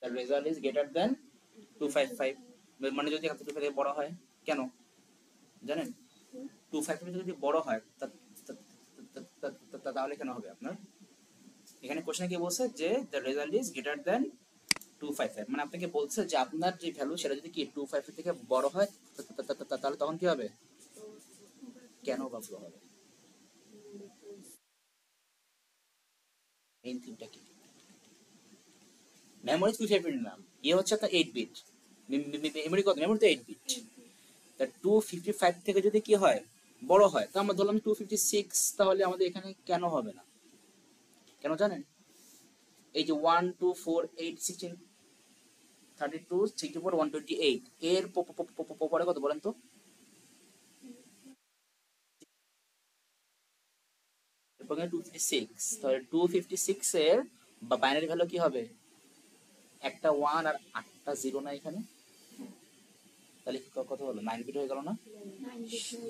the result is greater than 255, মানে যদি এখান থেকে 255 বড় হয়, কেন জানেন? 255 যদি বড় হয় তাহলে কেন হবে আপনার? এখানে কোশ্চেনে কি বলছে যে the result is greater than 255, মানে আপনাকে বলছে যে আপনার যে ভ্যালু সেটা যদি কি 255 থেকে বড় হয় তাহলে তখন কি হবে, কেন ওভারফ্লো হবে? মেইন থিমটা কি? মেমোরি 255 নিলাম, ইয়ে হচ্ছে আপনার 8 বিট, মেমোরি কত? মেমোরি তো 8 বিট। তা 255 থেকে যদি কি হয়, বড় হয়, তো আমরা ধরলাম 256, তাহলে আমাদের এখানে কেন হবে না? কেন জানেন? এই যে 1 2 4 8 16 32 64 128 এর পরে কত বলেন তো? এরপর 256, তাহলে 256 এর বাইনারি ভ্যালু কি হবে? একটা 1 আর 8টা 0 না এখানে? তাহলে কত হলো? 9 বিট হয়ে গেল না?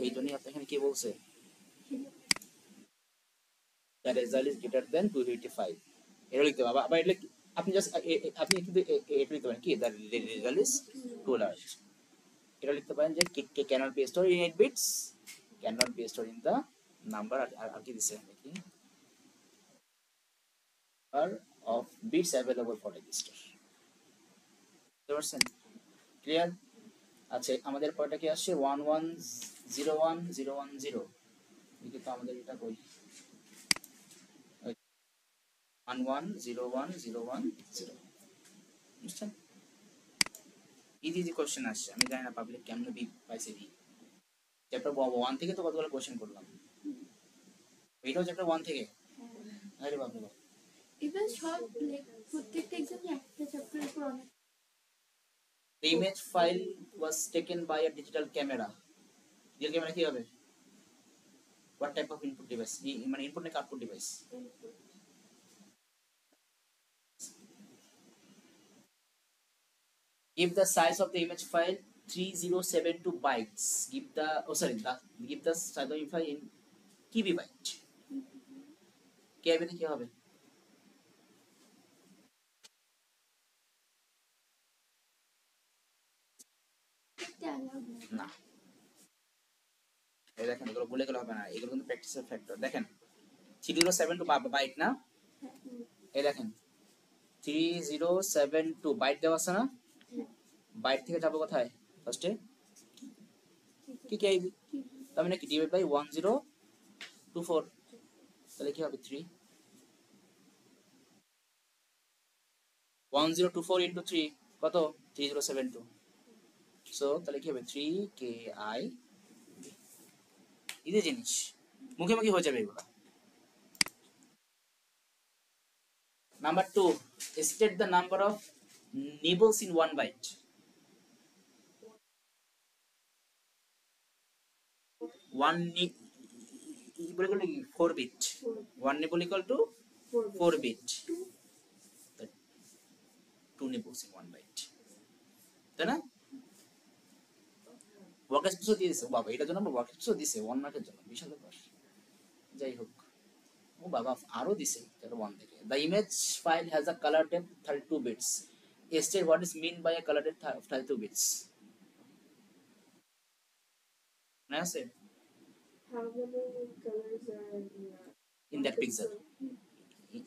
এই জন্যই আপনি এখানে কি বলছে, the result is greater than 255, এটা লিখতে হবে। আবার এটা আপনি জাস্ট আপনি কিন্তু এটা লিখতে পারেন কি, the result is too large, এটা লিখতে পারেন যে cannot be stored in 8 bits, cannot be stored in the number, আর কি দিছে দেখি, are of bits available for register। বুঝতে পারছেন? ক্লিয়ার? আচ্ছা, আমাদের পরেরটা কি আসছে, 1101010, কিন্তু আমাদের এটা কই, 11010110, বুঝছেন? ইজি কোশ্চেন আসছে, আমি জানি না পাবলিক কেমন বি পাইছে বি। চ্যাপ্টার 1 থেকে তো কতগুলো কোশ্চেন করলাম, এটাও চ্যাপ্টার 1 থেকে। আরে বাপ রে বাপ, ইভেন সব প্রত্যেকটা এক্সামে একটা চ্যাপ্টারের উপর অনেক। The image file was taken by a digital camera. Digital camera কি হবে? What type of input device? মানে input নাকি output device? If the size of the image file 3072 bytes. Give the give the size of image file in KB byte. KB তে কি হবে? না, এই দেখেন এগুলো ভুলে গেলে হবে না, এগুলো কিন্তু প্র্যাকটিসের ফ্যাক্টর। দেখেন 3072 বাইট না, এই দেখেন 3072 বাইট দেওয়া আছে না, বাইট থেকে যাবো কোথায় ফার্স্টে কি কি আইবি, তার মানে কি ডিভাইড বাই 1024, তাহলে কি হবে 3 1024 ইনটু 3 কত 3072, সো তাহলে কি হবে 3 কে আই, এই যে জিনিস মুখে মুখে হয়ে যাবে এগুলো। Number 2, state the number of nibbles in one byte. One nibble equal to 4 bit. One nibble equal to 4 bit. 2 nibbles in one byte. তাই না? ওয়ার্ক স্পেসও দিয়ে দিছে বাবা, এটার জন্য আমরা ওয়ার্ক স্পেসও দিছে 1 মার্কের জন্য, বিশাল ব্যাপার। যাই হোক, ও বাবা আরো দিছে তার 1 থেকে। The image file has a color depth 32 bits. State what is mean by a color depth of 32 bits. না আছে? How many colors are In that pixel.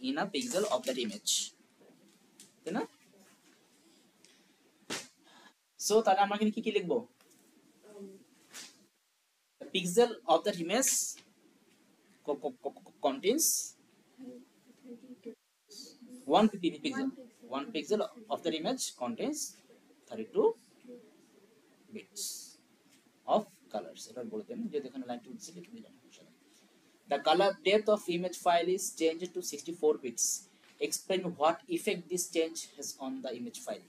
In a pixel of that image. তাই না? So তাহলে আমরা এখানে কি লিখবো? The pixel of that image contains one pixel. One pixel of that image contains 32 bits of colors. এটা বলে দেন যে এখানে লাইন 2 লিখে দিলাম। The color depth of image file is changed to 64 bits. Explain what effect this change has on the image file.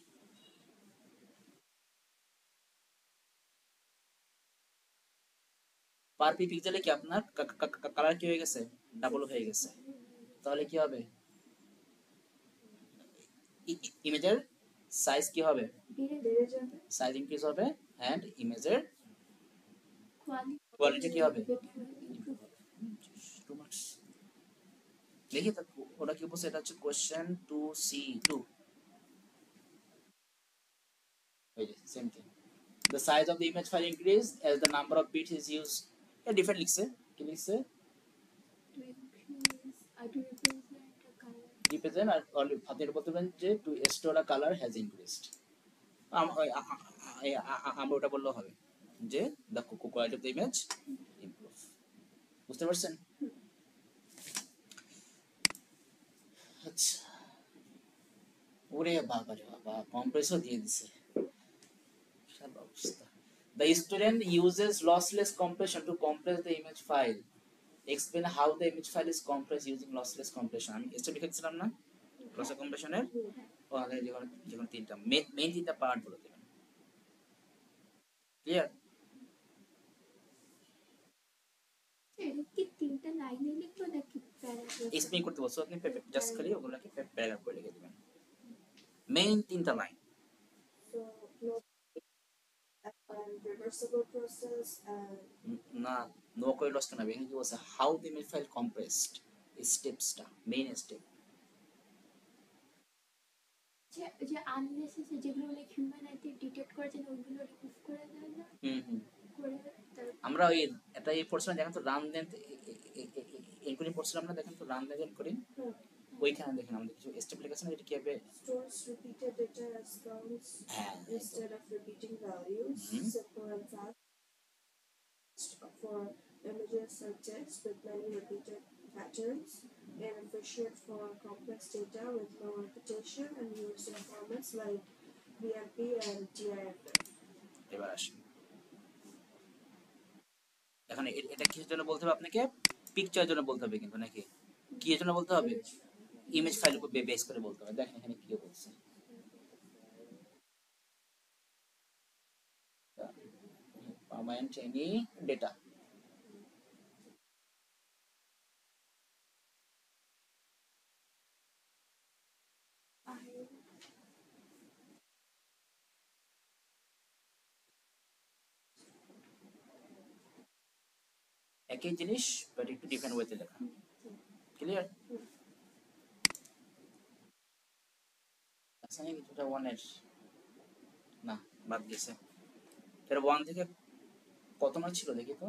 পার পিক্সেলে কি আপনার colour কি হয়ে গেছে, ডাবল হয়ে গেছে, তাহলে কি হবে ইমেজের সাইজ কি হবে, সাইজ ইনক্রিজ হবে, এন্ড ইমেজের কোয়ালিটি কি হবে, দেখি তো ওটা কি বলছে, এটা হচ্ছে কোশ্চেন 2C2, এই যে same thing. The size of the image file increase as the number of bits is used. A different লিখছে, কি লিখছে, represent or আপনারা বলতে পারেন যে to store a color has increased. আমরা ওটা বললেও হবে যে the quality of the image improve. বুঝতে পারছেন? আচ্ছা, ওরে বাবা রে বাবা, কম্প্রেসও দিয়ে দিছে, বিশাল অবস্থা। The student uses lossless compression to compress the image file. Explain how the image file is compressed using lossless compression. আমি এটা লিখেছিলাম না lossless compression এর, ওখানে যখন তিনটা মেইন তিনটা পার্ট বলে দিলাম, ক্লিয়ার? এটা কি তিনটা লাইনে লিখবো নাকি প্যারাগ্রাফ? এক্সপ্লেইন করতে বলছো আপনি, জাস্ট খালি ওগুলোকে প্যারাগ্রাফ করে লিখে দিবেন, মেইন তিনটা লাইন। So no reversible process and না নো করে লস কেন, এখানে কি বলছে how the image file compressed, স্টেপসটা মেইন স্টেপ। যে আননেসেসারি যেগুলো লাইক হিউম্যান আইতে ডিটেক্ট করে যেন ওইগুলো রিমুভ করে দেয় না, করে আমরা ওই এটা এই পড়ছিলাম, দেখেন তো রান দেন এনকোডিং পড়ছিলাম না, দেখেন তো রান দেন করি ওইখানে দেখেন আমাদের কিছু স্টেপ লেখা আছে না, এটা কিভাবে stores repeated data as counts instead of repeating values. Simple and fast for images and text with many repeated patterns, and efficient for complex data with low repetition and used in formats like BMP and GIF. এবার আসি, এখন এটা কিসের জন্য বলতে হবে আপনাকে, পিকচারের জন্য বলতে হবে কিন্তু, নাকি কি এর জন্য বলতে হবে, ইমেজ ফাইল উপর বেস করে বলতে হবে। দেখেন এখানে কি বলছে, permanent any data, একই জিনিস বাট একটু ডিফারেন্ট ওয়েতে লেখা। ক্লিয়ার? আচ্ছা নাকি দুটা ওয়ানের না বাদ গেছে। তাহলে ওয়ান থেকে কত মার্ক ছিল দেখি তো।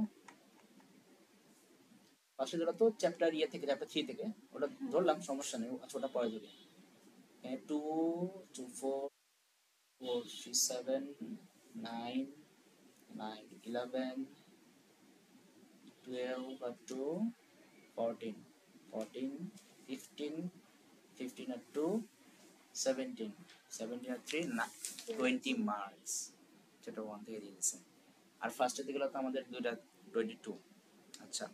পাশে ধরা তো চ্যাপ্টার ইয়ে থেকে চ্যাপ্টার 3 থেকে ওটা ধরলাম, সমস্যা নেই। আচ্ছা ওটা পরে ধরি। 2 2 4 4 3 7 9 9 11 12 up to 14 14 15 15 up to 17 17 আর 3 না 20 মার্কস, যেটা ওয়ান থেকে দিয়ে দিয়েছে। আর ফার্স্টের দিকে তো আমাদের দুইটা 22। আচ্ছা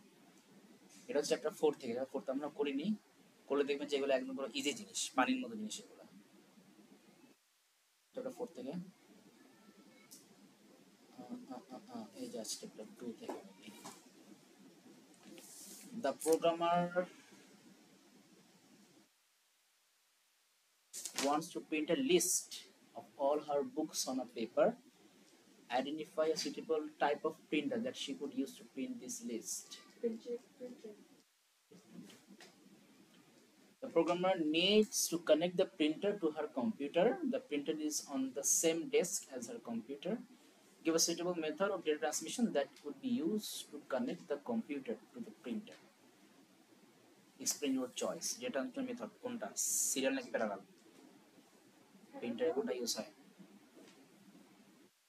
এটা হচ্ছে চ্যাপ্টার 4 থেকে, চ্যাপ্টার 4 আমরা করিনি, করলে দেখবেন যে এগুলো একদম পুরো ইজি জিনিস, পানির মতো জিনিস এগুলো। চ্যাপ্টার 4 থেকে এই যে চ্যাপ্টার 2 থেকে the programmer wants to print a list of all her books on a paper. Identify a suitable type of printer that she could use to print this list. Printer. The programmer needs to connect the printer to her computer. The printer is on the same desk as her computer. Give a suitable method of data transmission that would be used to connect the computer to the printer. Explain your choice. Data transmission method কোনটা, serial নাকি parallel? প্রিন্টারে কোনটা use হয়?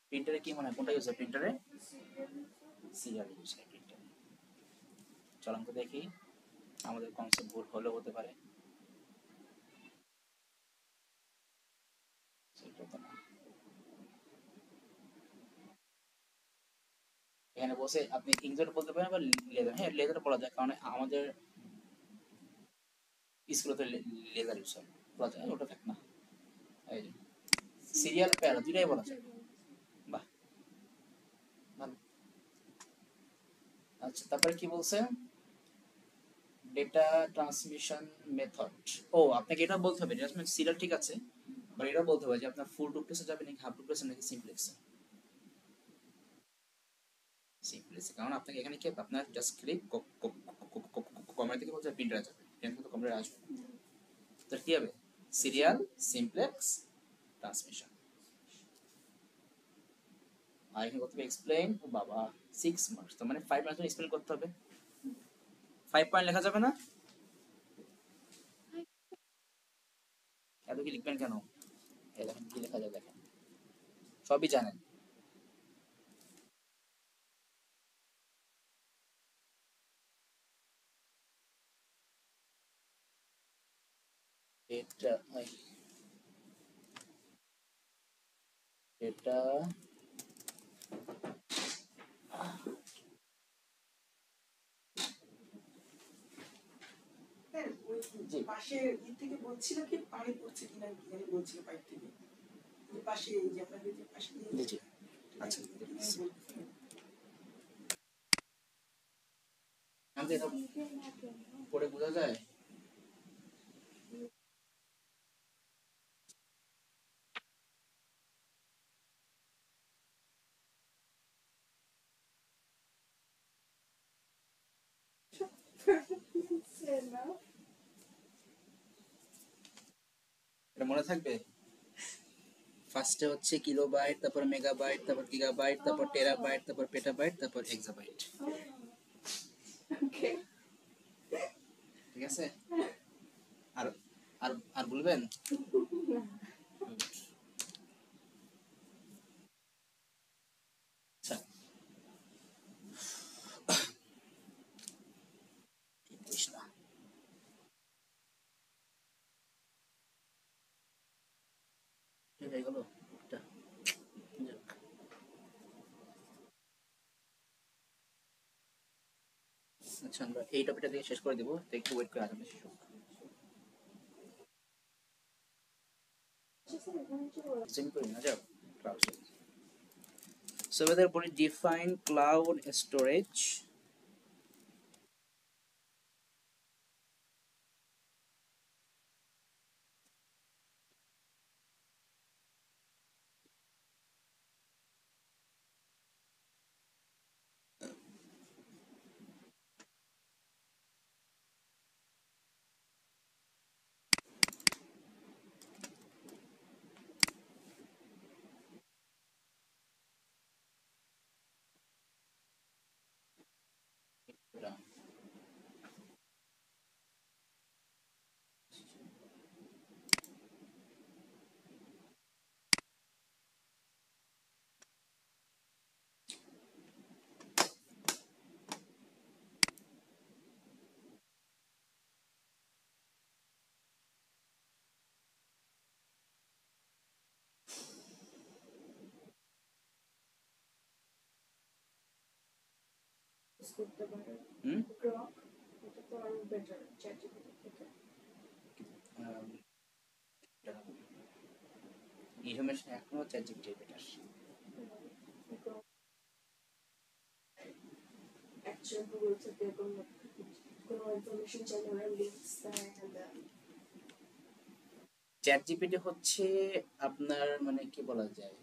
প্রিন্টারে কি মনে হয় কোনটা use হয়? প্রিন্টারে serial use হয় প্রিন্টারে। চলুন তো দেখি, আমাদের কনসেপ্ট ভুল হলেও হতে পারে। এখানে বসে আপনি ইংরেজি বলতে পারেন বা লেদার। হ্যাঁ লেদার বলা যায়, কারণ আমাদের স্কুলে তো লেদার ইউজ হয়, বলা যায় ওটা থাক না। এই যে সিরিয়াল প্যারা দুইটাই বলা যায়। বাহ ভালো। আচ্ছা তারপরে কি বলছে? Data transmission method. ও আপনাকে এটা বলতে হবে, সিরিয়াল ঠিক আছে, বাট এটা বলতে হবে যে আপনার ফুল ডুপ্লেক্সে যাবে নাকি হাফ ডুপ্লেক্সে নাকি সিমপ্লেক্সে। সিমপ্লেক্সে, কারণ আপনাকে এখানে কি আপনার জাস্ট ক্লিক কমার থেকে বলছে প্রিন্টারে যাবে, প্রিন্টার তো কম্পিউটারে আসবে। তো কি হবে? Serial, simplex, transmission. আর এখানে করতে হবে এক্সপ্লেইন। ও বাবা 6 মার্কস, তো মানে 5 মার্কস এক্সপ্লেইন করতে হবে। 5 পয়েন্ট লেখা যাবে না? এত কি লিখবেন কেন? এই দেখেন কি লেখা যায়, দেখেন সবই জানেন। এটা এটা জি পাশে থেকে বলছিল কি পানি পড়ছে কিনা কি জানি বলছিল পাইপ থেকে, পাশে এই যে আপনাদের যে পাশে জি জি আচ্ছা আমাদের এটা পড়ে বোঝা যায়। এটা মনে থাকবে? ফার্স্টে হচ্ছে কিলোবাইট, তারপর মেগাবাইট, তারপর গিগাবাইট, তারপর টেরাবাইট, তারপর পেটাবাইট, তারপর এক্সাবাইট। ঠিক আছে? আর আর আর বলবেন? আচ্ছা ইংলিশ না, ঠিক হয়ে গেল একটা। যাক। আচ্ছা আমরা এই টপিকটা দিয়ে শেষ করে দিব, তো একটু ওয়েট করে আসবে শেষ হোক। সিম্পল না যাও cloud. So whether we define cloud storage, এটা করতে পারে হুম গ্রক এটা তো আরো বেটার চ্যাটজিপিটি থেকে ইনফরমেশন এখনো ChatGPT better. Grok actual Google থেকে কোনো ইনফরমেশন চাইলে ওরা লিঙ্কস দেয় and চ্যাটজিপিটি হচ্ছে আপনার মানে কি বলা যায়,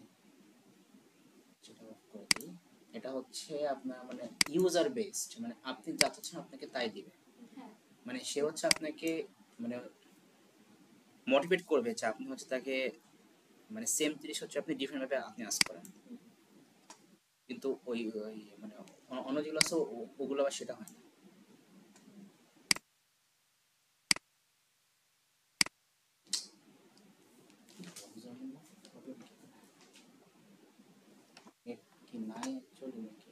সেটা অফ করে দিই। এটা হচ্ছে আপনার মানে ইউজার বেসড, মানে আপনি যা চাচ্ছেন আপনাকে তাই দিবে। হ্যাঁ মানে সে হচ্ছে আপনাকে মানে মোটিভেট করবে যে আপনি হচ্ছে তাকে মানে সেম জিনিস হচ্ছে আপনি ডিফারেন্ট ভাবে আপনি আস্ক করেন, কিন্তু ওই ওই মানে অন্য যেগুলো আছে ওগুলো আবার সেটা হয় না। কি নাই অ্যাকচুয়ালি নাকি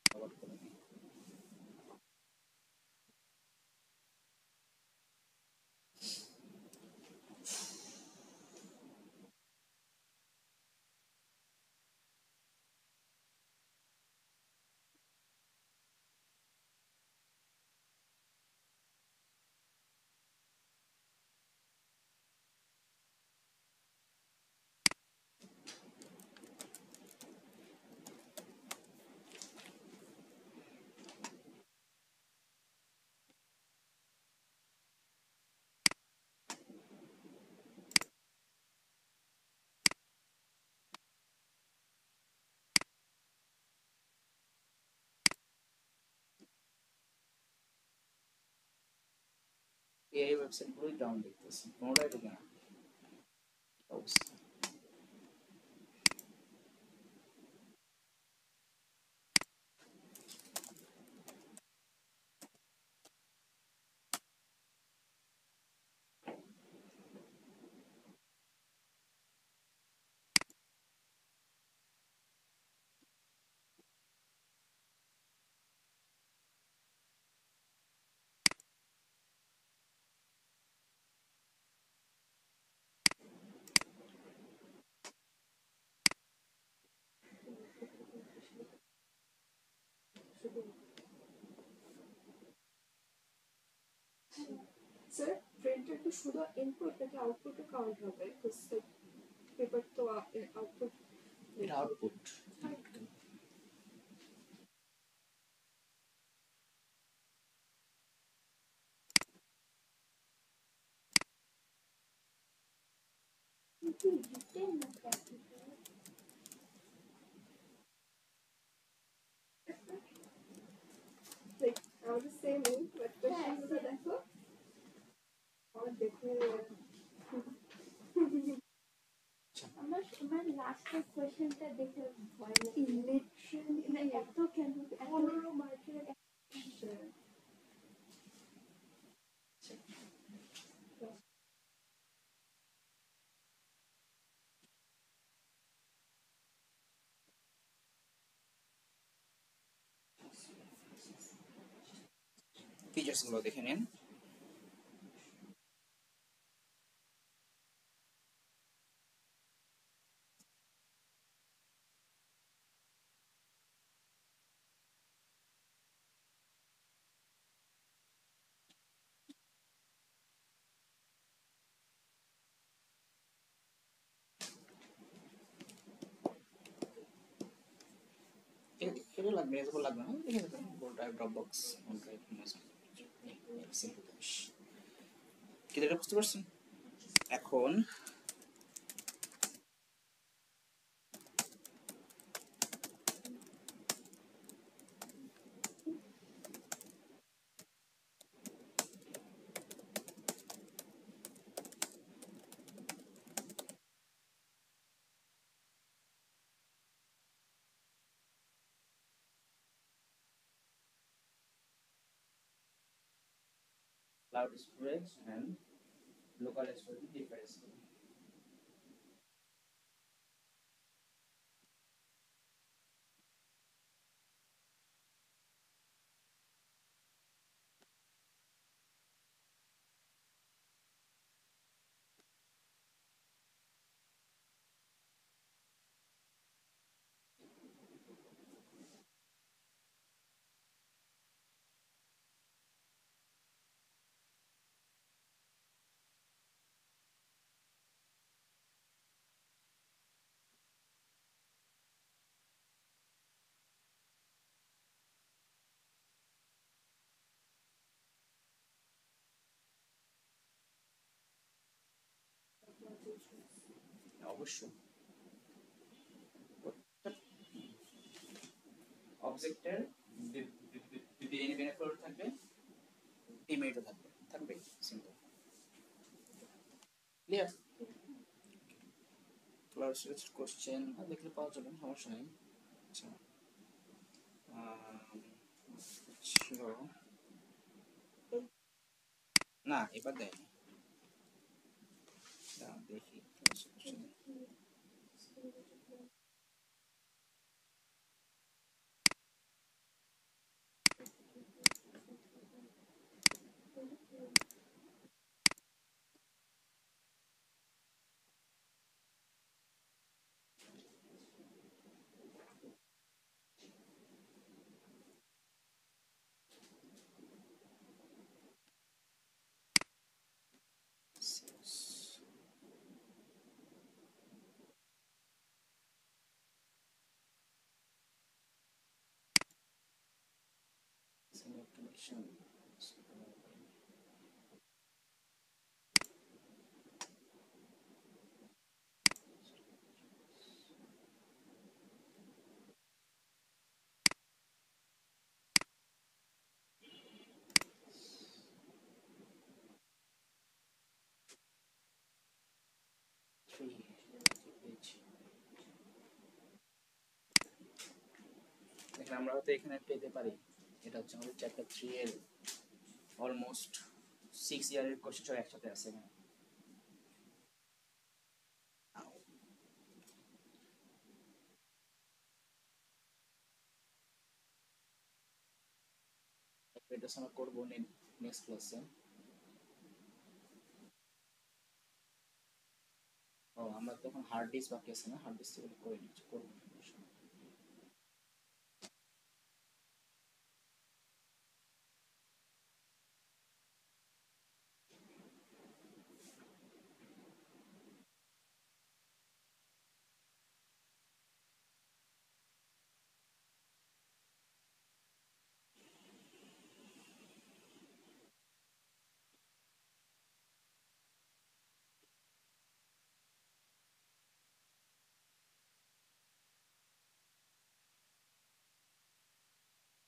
ফরওয়ার্ড করে দিই। এই ওয়েবসাইটগুলোই ডাউন দেখতেছি, কোনোটাই ঢুকে না অবস্থা। স্যার প্রিন্টার কি শুধু ইনপুট নাকি আউটপুটও কাউন্ট হবে বিকজ পেপার তো আউটপুট এটা আউটপুট। কিন্তু রিটেন না প্র্যাকটিক্যাল লাইক আমাদের সেম বাট কোশ্চেনগুলো দেখো আর দেখো আমার আমার লাস্টের কোয়েশ্চেনটা দেখে ভয় লাগে লিটারালি এত কেন এত 15 মার্কের কোশ্চেন ফিচার্স গুলো দেখে নিন। এটা লাগবে, এটা লাগবে না, দেখে যেতে Google drive, Dropbox, one drive, simple জিনিস। কি এটা বুঝতে পারছেন? এখন cloud storage and local storage difference করব। অবশ্যই অবজেক্টের বেনিফিট থাকবে, ইমেজও থাকবে, থাকবে simple clear. Cloud storage question দেখলে পাওয়া যাবে, সমস্যা নেই। আচ্ছা ছিল না, এবার দেয়নি, দেখি কোশ্চেন। Automation. আমরা হয়তো এখানে পেতে পারি, এটা হচ্ছে আমাদের চ্যাপ্টার 3 এর অলমোস্ট 6 ইয়ারের কোশ্চেন একসাথে আছে এখানে। এটা আমরা করব নেক্সট ক্লাসে। ও আমরা তখন হার্ড ডিস্ক বাকি আছে না, হার্ড ডিস্ক থেকে করে নিচ্ছি, করব।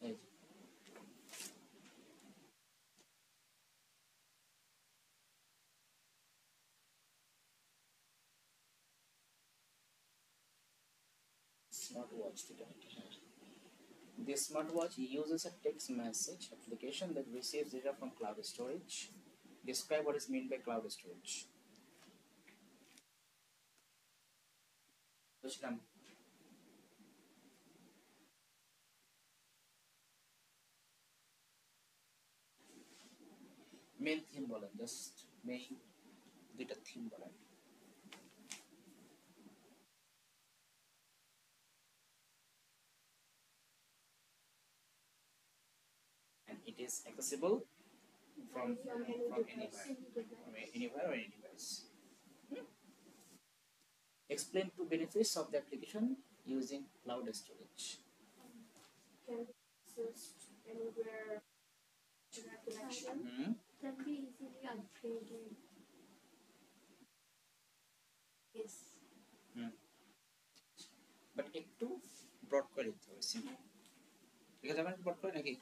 এই যে smartwatch today. This smartwatch uses a text message application that receives data from cloud storage. Describe what is meant by cloud storage. বুঝলাম। মেইন থিম বলেন, জাস্ট মেইন দুইটা থিম বলেন। And it is accessible from anywhere or any device. Explain two benefits of the application using cloud storage. Can be accessed anywhere internet connection. Can be easily upgraded. Yes. But একটু broad করে দিতে হবে, simple. ঠিক আছে, আমরা broad করে নাকি,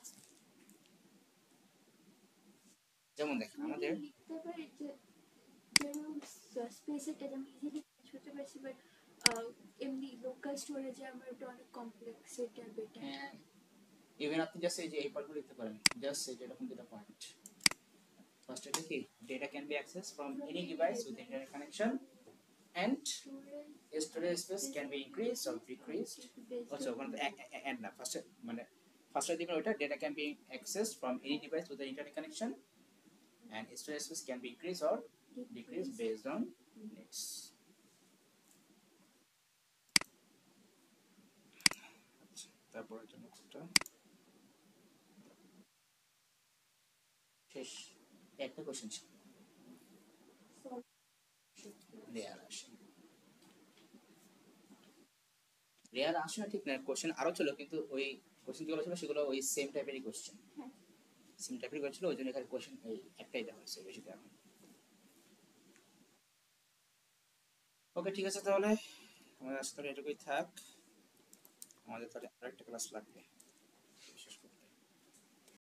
যেমন দেখেন আমাদের লিখতে পারি যে যেমন স্পেসেরটা যেমন ইজিলি ক্যাচ করতে পারছি, বাট এমনি লোকাল স্টোরেজে আমার ওটা অনেক কমপ্লেক্স, এটা বেটার। ইভেন আপনি জাস্ট এই যে এই পার্টগুলো লিখতে পারেন, জাস্ট এই যে এরকম দুটো পয়েন্ট, ফার্স্ট এটা কি data can be accessed from any device with internet connection and storage space can be increased or decreased also ওখানে and না ফার্স্ট মানে ফার্স্ট দিবেন ওটা data can be accessed from any device with the internet connection and storage space can be increased or decreased based on needs. তারপরে জন্য কোনটা শেষ একটা কোশ্চেন ছিল রেয়ার আসে রেয়ার আসে না ঠিক না কোশ্চেন আরো ছিল কিন্তু ওই কোশ্চেন যেগুলো ছিল সেগুলো ওই সেম টাইপেরই কোশ্চেন সেম টাইপেরই কোশ্চেন ওই জন্য এখানে কোশ্চেন এই একটাই দেওয়া হয়েছে বেশি দেওয়া হয়নি ওকে ঠিক আছে তাহলে আমাদের আজকে এটুকুই থাক আমাদের তাহলে আরেকটা ক্লাস লাগবে